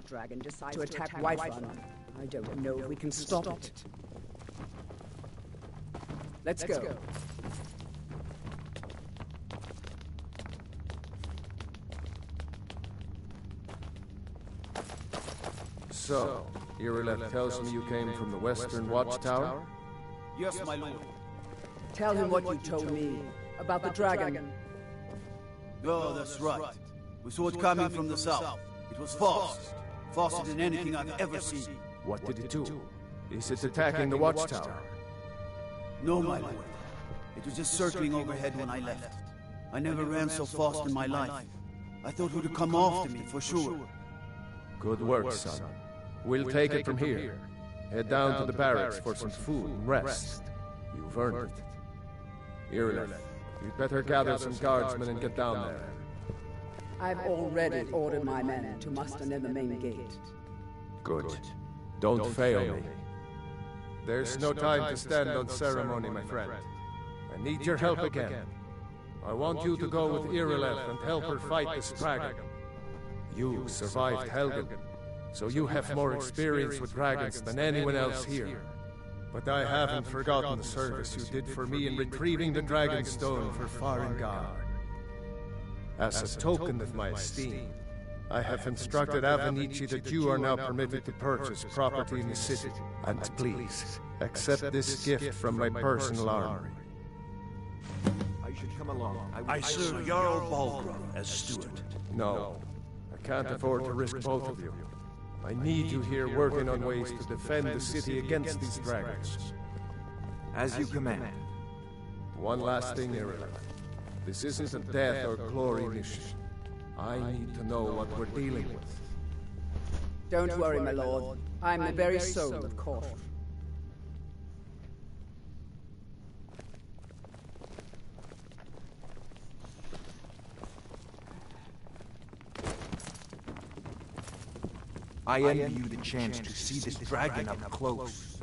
Dragon decides to attack Whiterun. I don't know if we can stop it. Let's go. So, Irileth tells me you came from the Western Watchtower? Yes, my lord. Tell him what you told me about the dragon. Oh, that's right. We saw it coming from the south. It was fast. Faster than anything I've ever seen. What did it do? Is it attacking the Watchtower? No, my lord. It was just circling overhead when I left. I never ran so fast in my life. I thought it would come after me, for sure. Good work, son. We'll take it from here. Head down to the barracks for some food and rest. You've earned it. Irileth, you'd better gather some guardsmen and get down there. I've already ordered my men to muster near the main gate. Good. Don't fail me. There's no time to stand on ceremony, my friend. I need your help again. I want you to go with Irileth and help her fight this dragon. You survived Helgen, so you have more experience with dragons than anyone else here. But I haven't forgotten the service you did for me in retrieving the Dragon Stone for Farengar. As a token of my esteem, I have instructed Avenici that you are now permitted to purchase property in the city. And please, accept this gift from my personal armory. I should come along. I serve Jarl Balgruuf as steward. No, I can't afford to risk both of you. I need you here working on ways to defend the city against these dragons. As you command. One last thing, Irileth. This isn't a death or glory mission. I need to know what we're dealing with. Don't worry, my lord. I'm the very soul of caution. I envy you the chance to see this dragon up close.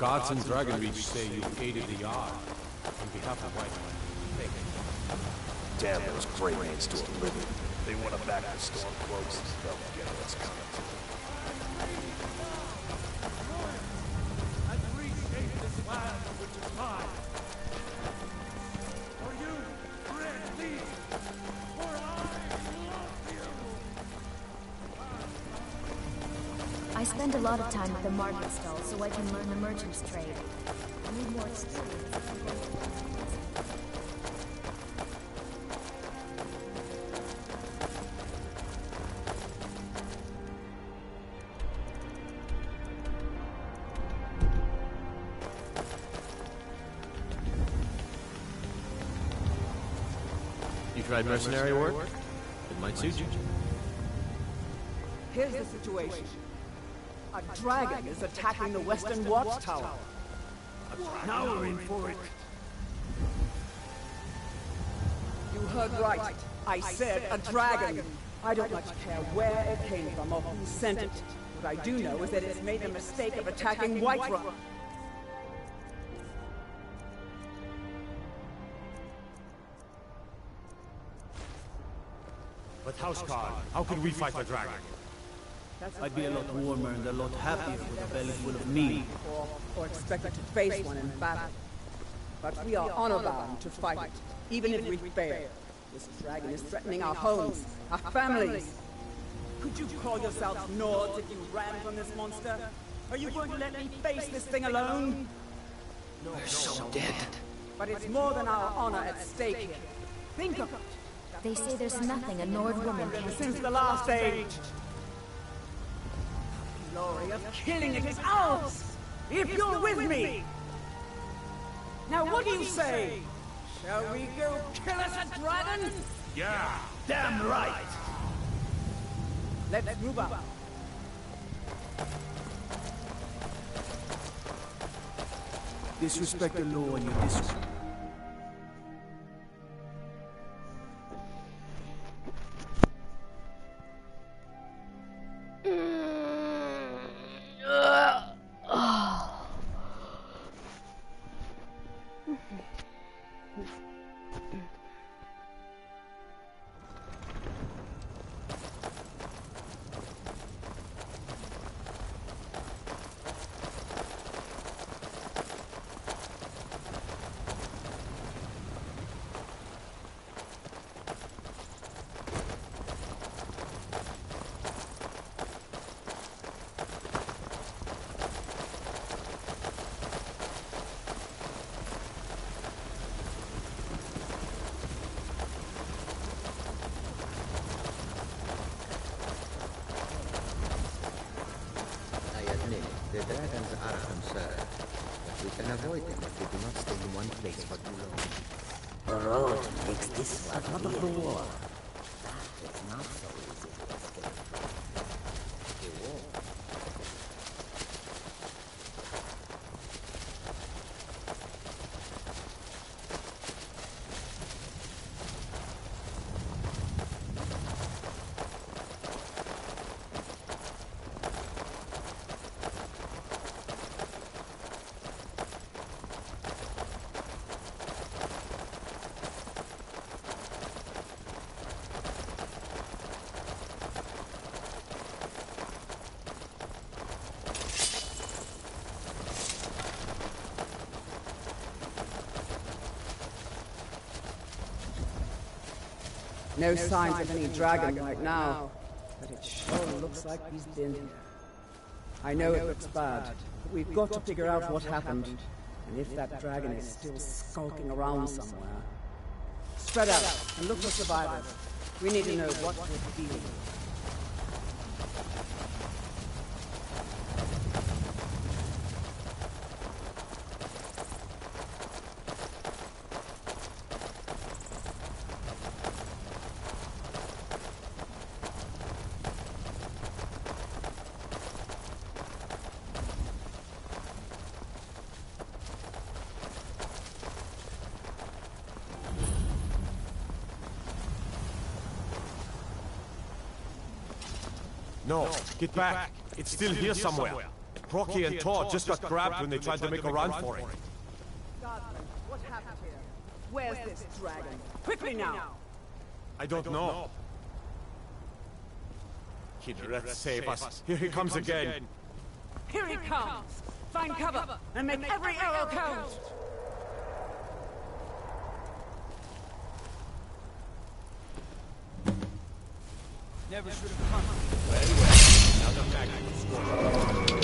gods in Dragonreach say you aided the Yard on behalf of White. Damn those gray mains to a living. They want to back the Stormcloaks. They'll get what's coming. I appreciate this land which is mine. For you, Red Leaf, for I love you. I spend a lot of time at the market stall so I can learn the merchant's trade. I need more experience. You tried mercenary work? It might suit you. Here's the situation. A dragon is attacking the western watchtower. Now we're in for it. You heard right. I said a dragon. I don't much care where it came from or who sent it. What I do know is that it's made the mistake of attacking Whiterun. But Houseguard, how could we fight the dragon? I'd be a lot warmer and a lot happier with a belly full of meat. Or expected to face one in battle. But we are honor-bound to fight it, even if we fail. This dragon is threatening our homes, our families. Could you call yourselves Nords if you ran from this monster? Are you going to let me face this thing alone? We're so dead. But it's more than our honor at stake here. Think of it. They say there's nothing a Nord woman can't do. Since the last age. The glory of killing it is ours! If you're with me! Now what do you say? Shall we go kill us a dragon? Yeah! Damn right! Let's move up. Disrespect the law and you disrespect. The dragons are a concern, but we can avoid them if we do not stay in one place for too long. The road takes this one out of the war. That is not so easy to escape from. The war. No signs of any dragon right now, but it sure looks like he's been here. I know it looks bad, but we've got to figure out what happened, and if that dragon is still skulking around somewhere. Spread out and look for survivors. We need to know what we're dealing with. No, get back. It's still here somewhere. Procky and Todd just got grabbed when they tried to make a run for it. Godfrey, what happened here? Where's this dragon? Quickly now! I don't know. Kidrat, save us. Here he comes again. Here he comes! Find cover, and make every arrow count! Never should have come. Very well. Now the magnet score.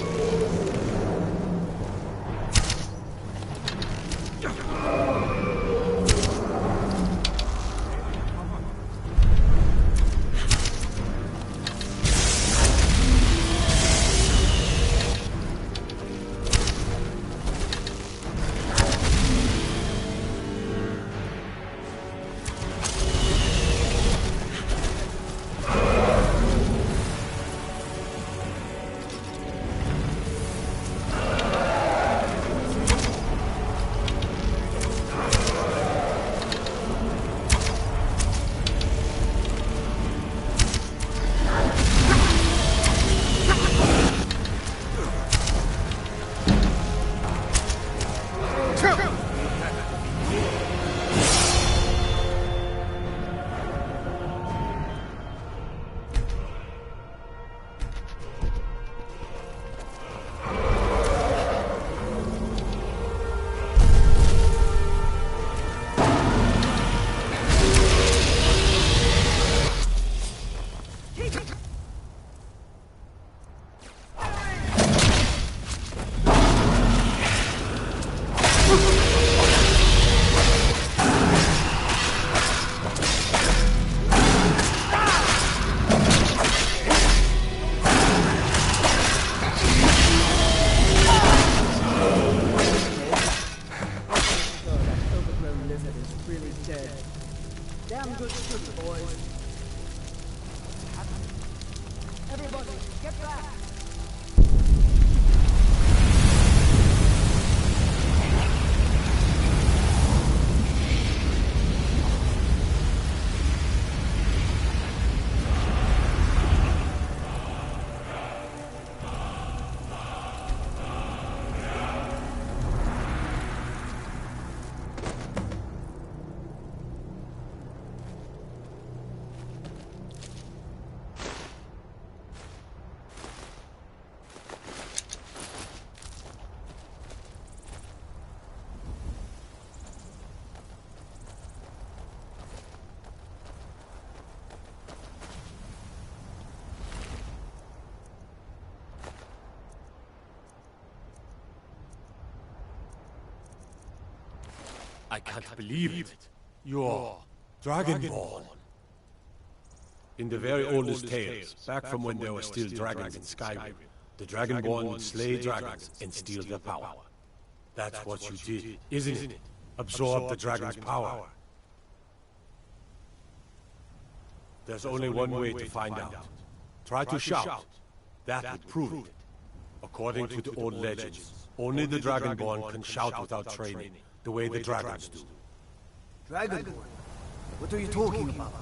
I can't believe it. You're Dragonborn. In the very oldest tales, back from when there were still dragons in Skyrim, the Dragonborn would slay dragons and steal their power. That's what you did, isn't it? Absorb the dragon's power. There's only one way to find out. Try to shout. That would prove it. According to the old legends, only the Dragonborn can shout without training, the way the dragons do. Dragonborn? What are you talking about?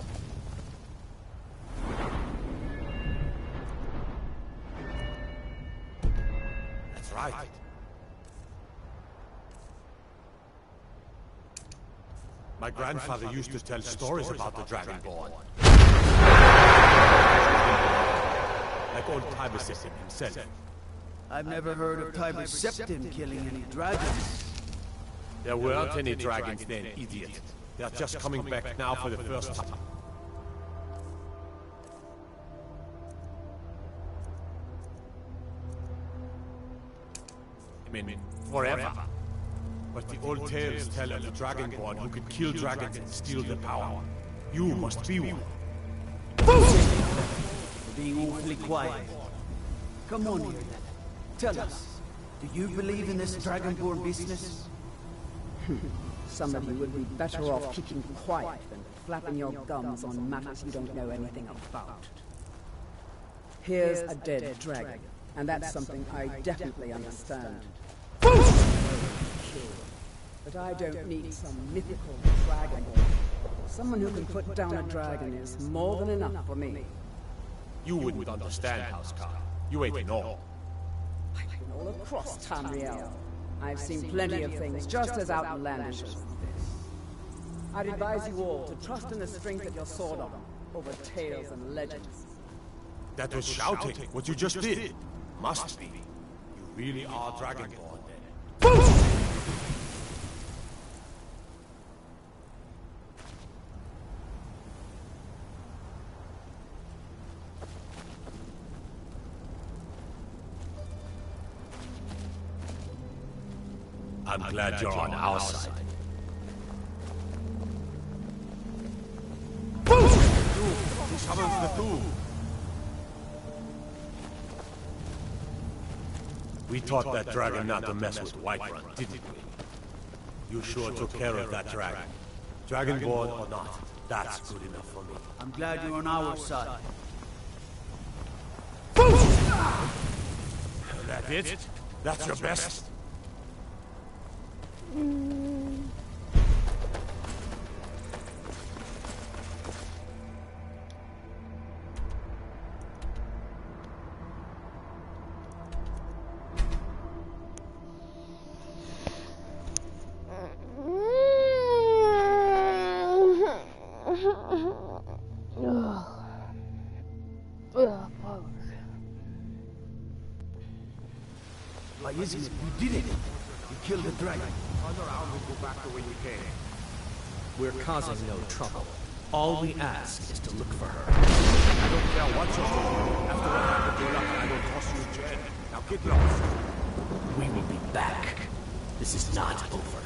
That's right. My grandfather used to tell stories about the Dragonborn. Like old Tiber Septim himself. I've never heard of Tiber Septim killing any dragons. There weren't any dragons then, idiot. They're just coming back now for the first time. I mean, forever. But the old tales tell of the Dragonborn who could kill dragons and steal their power. You must be one. Being awfully quiet. Come on here then. Tell us, do you believe in this Dragonborn business? Some of you would be better off keeping quiet than flapping your gums on matters you don't know anything about. Here's a dead dragon, and that's something I definitely understand. But I don't need some mythical dragon. Someone who can put down a dragon is more than enough for me. You wouldn't understand, Housecarl. You ain't know. I've been all across Tamriel. I've seen plenty of things just as outlandish as this. I'd advise you all to trust in the strength of your sword arm over tales and legends. That was shouting, what you just did. Must be. You really are Dragonborn then. I'm glad you're on our side. He summons the tomb. We taught that dragon not to mess with Whiterun, didn't we? You sure took care of that dragon. Dragonborn or not, that's good enough for me. I'm glad you're on our side. That it? That's your best? Why isn't it? You did it! You killed the dragon. Turn around and go back the way you came. We're causing no trouble. All we ask is to look for her. I don't care what you're doing. After what happened to Luck, I will toss you in jail. Now get lost. We will be back. This is not over.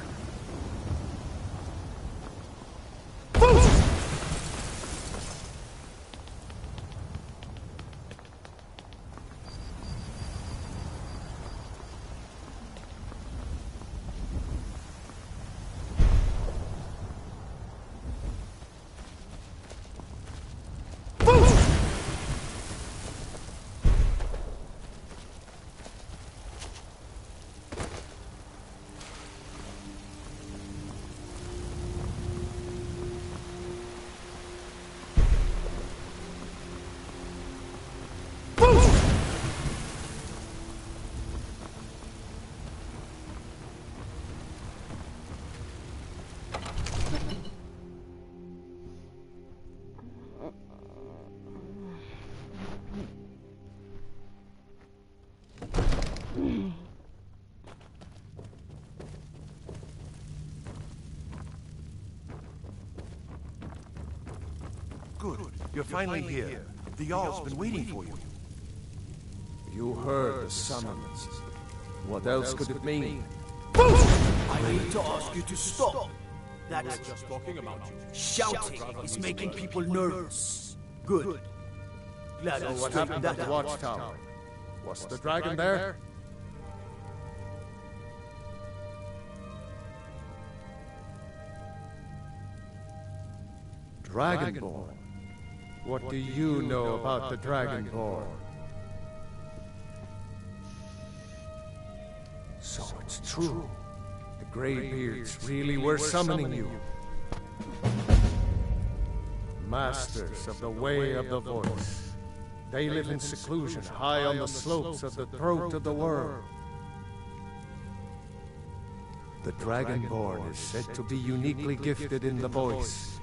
Good. You're finally here. The Jarl's been waiting for you. You heard the summons. What else could it mean? I need to ask you to stop. That Just talking about you. shouting is making people nervous. Good. Glad I What straightened happened that at the out. watchtower? Was the dragon there? Dragonborn? What do you know about the Dragonborn? So it's true. The Greybeards really were summoning you. Masters of the Way of the Voice. They live in seclusion high on the slopes of the throat of the world. The Dragonborn is said to be uniquely gifted in the voice.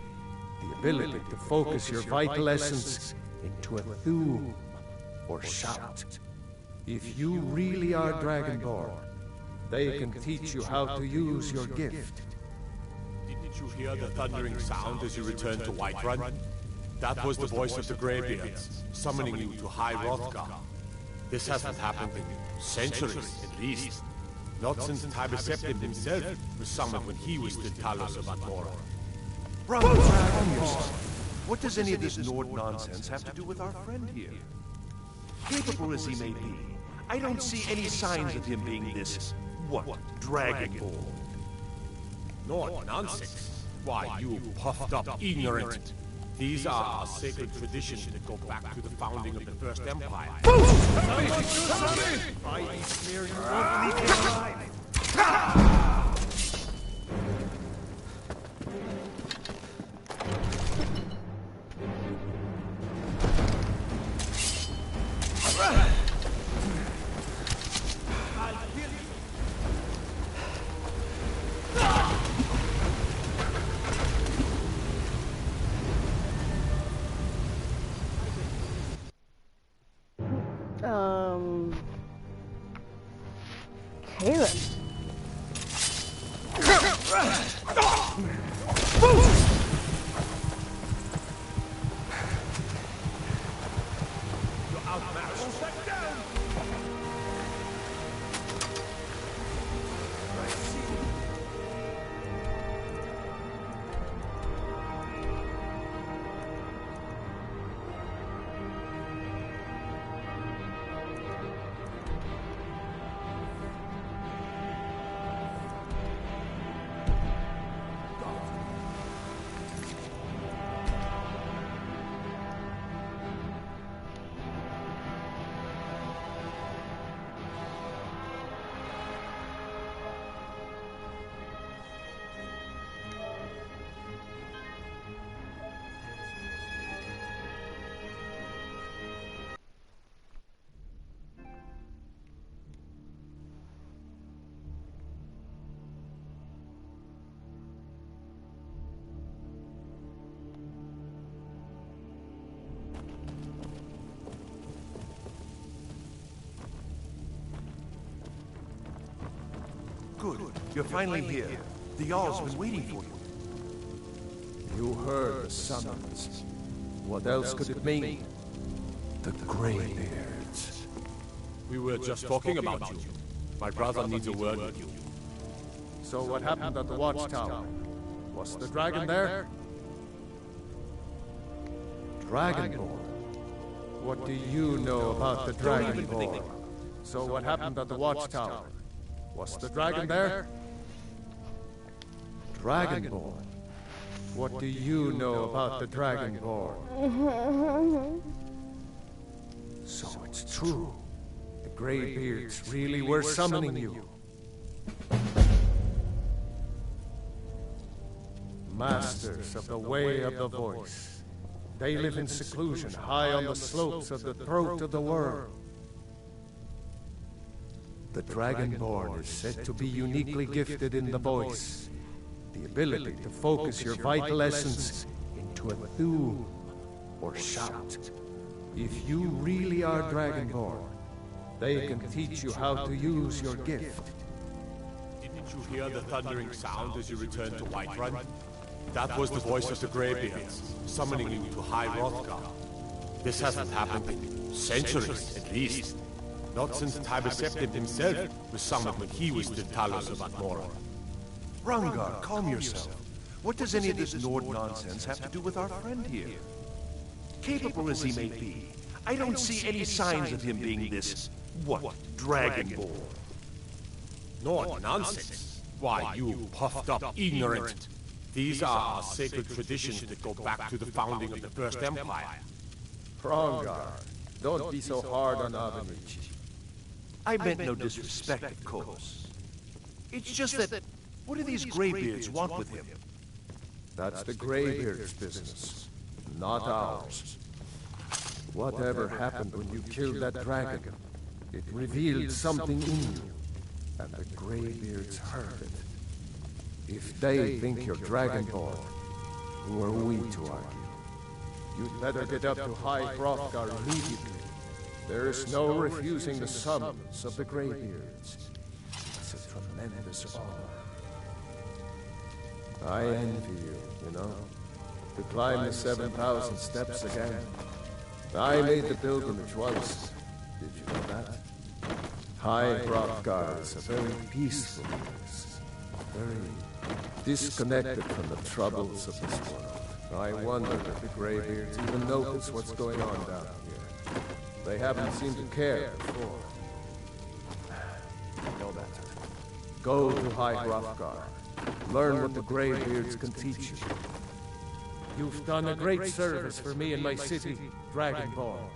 The ability to focus your vital essence into a thum or shout. If you really are Dragonborn, they can teach you how to use your gift. Didn't you hear the thundering sound as you returned to Whiterun? That was the voice of the Greybeards, summoning you to High Hrothgar. This hasn't happened in centuries, at least. Not since Tiber Septim himself was summoned when he was still Talos of Atmora. Brother, calm yourself. What does any of this Nord nonsense have to do with our friend here? Capable as he may be, I don't see any signs of him being this, Dragonborn. Nord nonsense? Why, you puffed up ignorant. These are our sacred traditions that go back to the founding of the First Empire. I smear you won't leave me alive. Caleb. Good. You're finally here. The Jarl's been waiting for you. You heard the summons. What else could it mean? The Greybeards. We were just talking about you. My brother needs a word with you. So what happened at the watchtower? Was the dragon there? Dragonborn? What do you know about the Dragonborn? So what happened at the watchtower? Was the dragon there? Dragonborn? What do you know about the Dragonborn? So it's true. The Greybeards really were summoning you. Masters of the Way of the Voice. They live in seclusion high on the slopes of the throat of the world. The Dragonborn is said to be uniquely gifted in the voice. The ability to focus your vital essence into a thum or shout. If you really are Dragonborn, they can teach you how to use your gift. Didn't you hear the thundering sound as you returned to Whiterun? That was the voice of the Greybeards, summoning you to High Hrothgar. This hasn't happened in centuries, at least. Not since Tiber Septim himself was summoned when he was the Talos of Atmora. Rangar, calm yourself. What does any of this Nord nonsense have to do with our friend here? Capable as he may be, I don't see any signs of him being this, Dragonborn. Nord nonsense? Why, you puffed up ignorant. These are our sacred traditions that go back to the founding of the First Empire. Rangar, don't be so hard on Avenichi. I meant no disrespect, of course. It's just that, what do these Greybeards want with him? That's the Greybeards' business, not ours. Whatever happened when you killed that dragon, it revealed something in you, and the Greybeards heard it. If they think you're Dragonborn, who are we to argue? You'd better get up to High Hrothgar immediately. There is no refusing the summons of the Greybeards. It's a tremendous honor. I envy you know, to climb the 7,000 steps again. I made the pilgrimage once. Did you know that? High Hrothgar is a very peaceful place. Very disconnected from the troubles of this world. I wonder if the Greybeards even notice what's going on down here. They haven't seemed to care before. No matter. Go to High Hrothgar. Learn what the Greybeards can teach you. You've done a great service for me and my city, Dragonborn.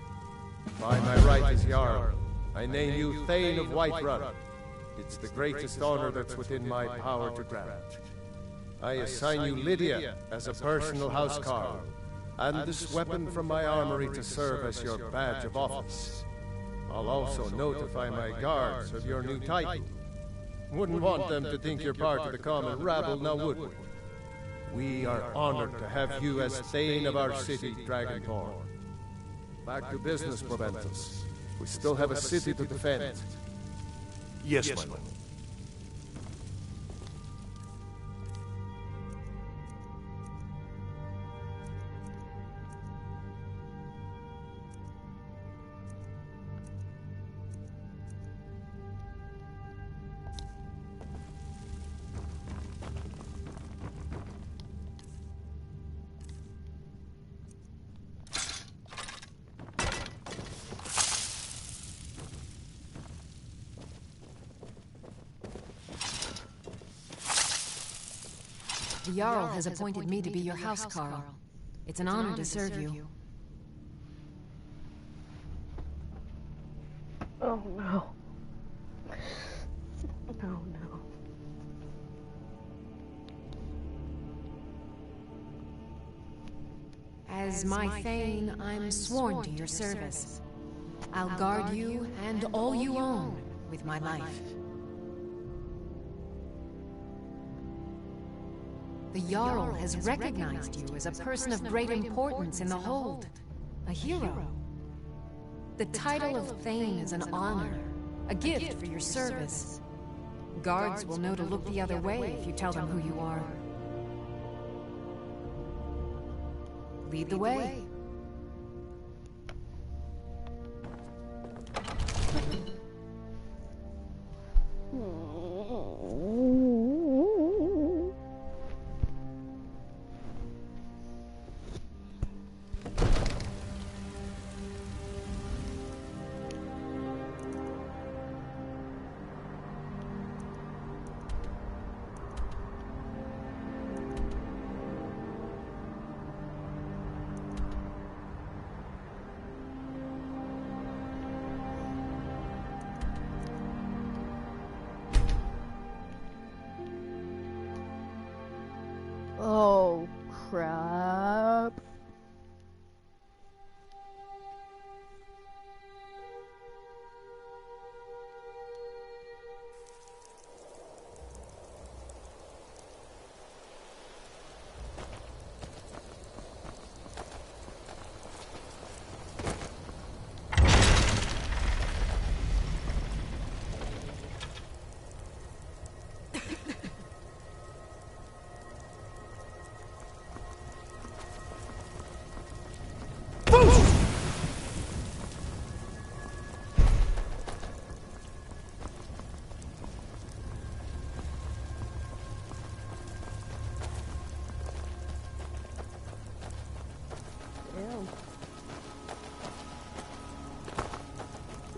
By my right as Jarl, I name you Thane of Whiterun. It's the greatest honor that's within my power to grant. I assign you Lydia as a personal housecarl, and this weapon from my armory to serve as your badge of office. I'll also notify my guards of your new title. Wouldn't want them to think you're part of the common rabble, now would we? We are honored to have you as Thane of our city, Dragonborn. Back to business, Proventus. We still have a city to defend. Yes, my lord. The Jarl has appointed me to be your housecarl. It's an honor to serve you. Oh no. Oh no. As my Thane, I'm sworn to your service. I'll guard you and all you own with my life. The Jarl has recognized you as a person of great importance in the Hold, a hero. The title of Thane is an honor, a gift for your service. Guards will know to look the other way if you tell them who you are. Lead the way. Oh, crap.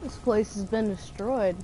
This place has been destroyed.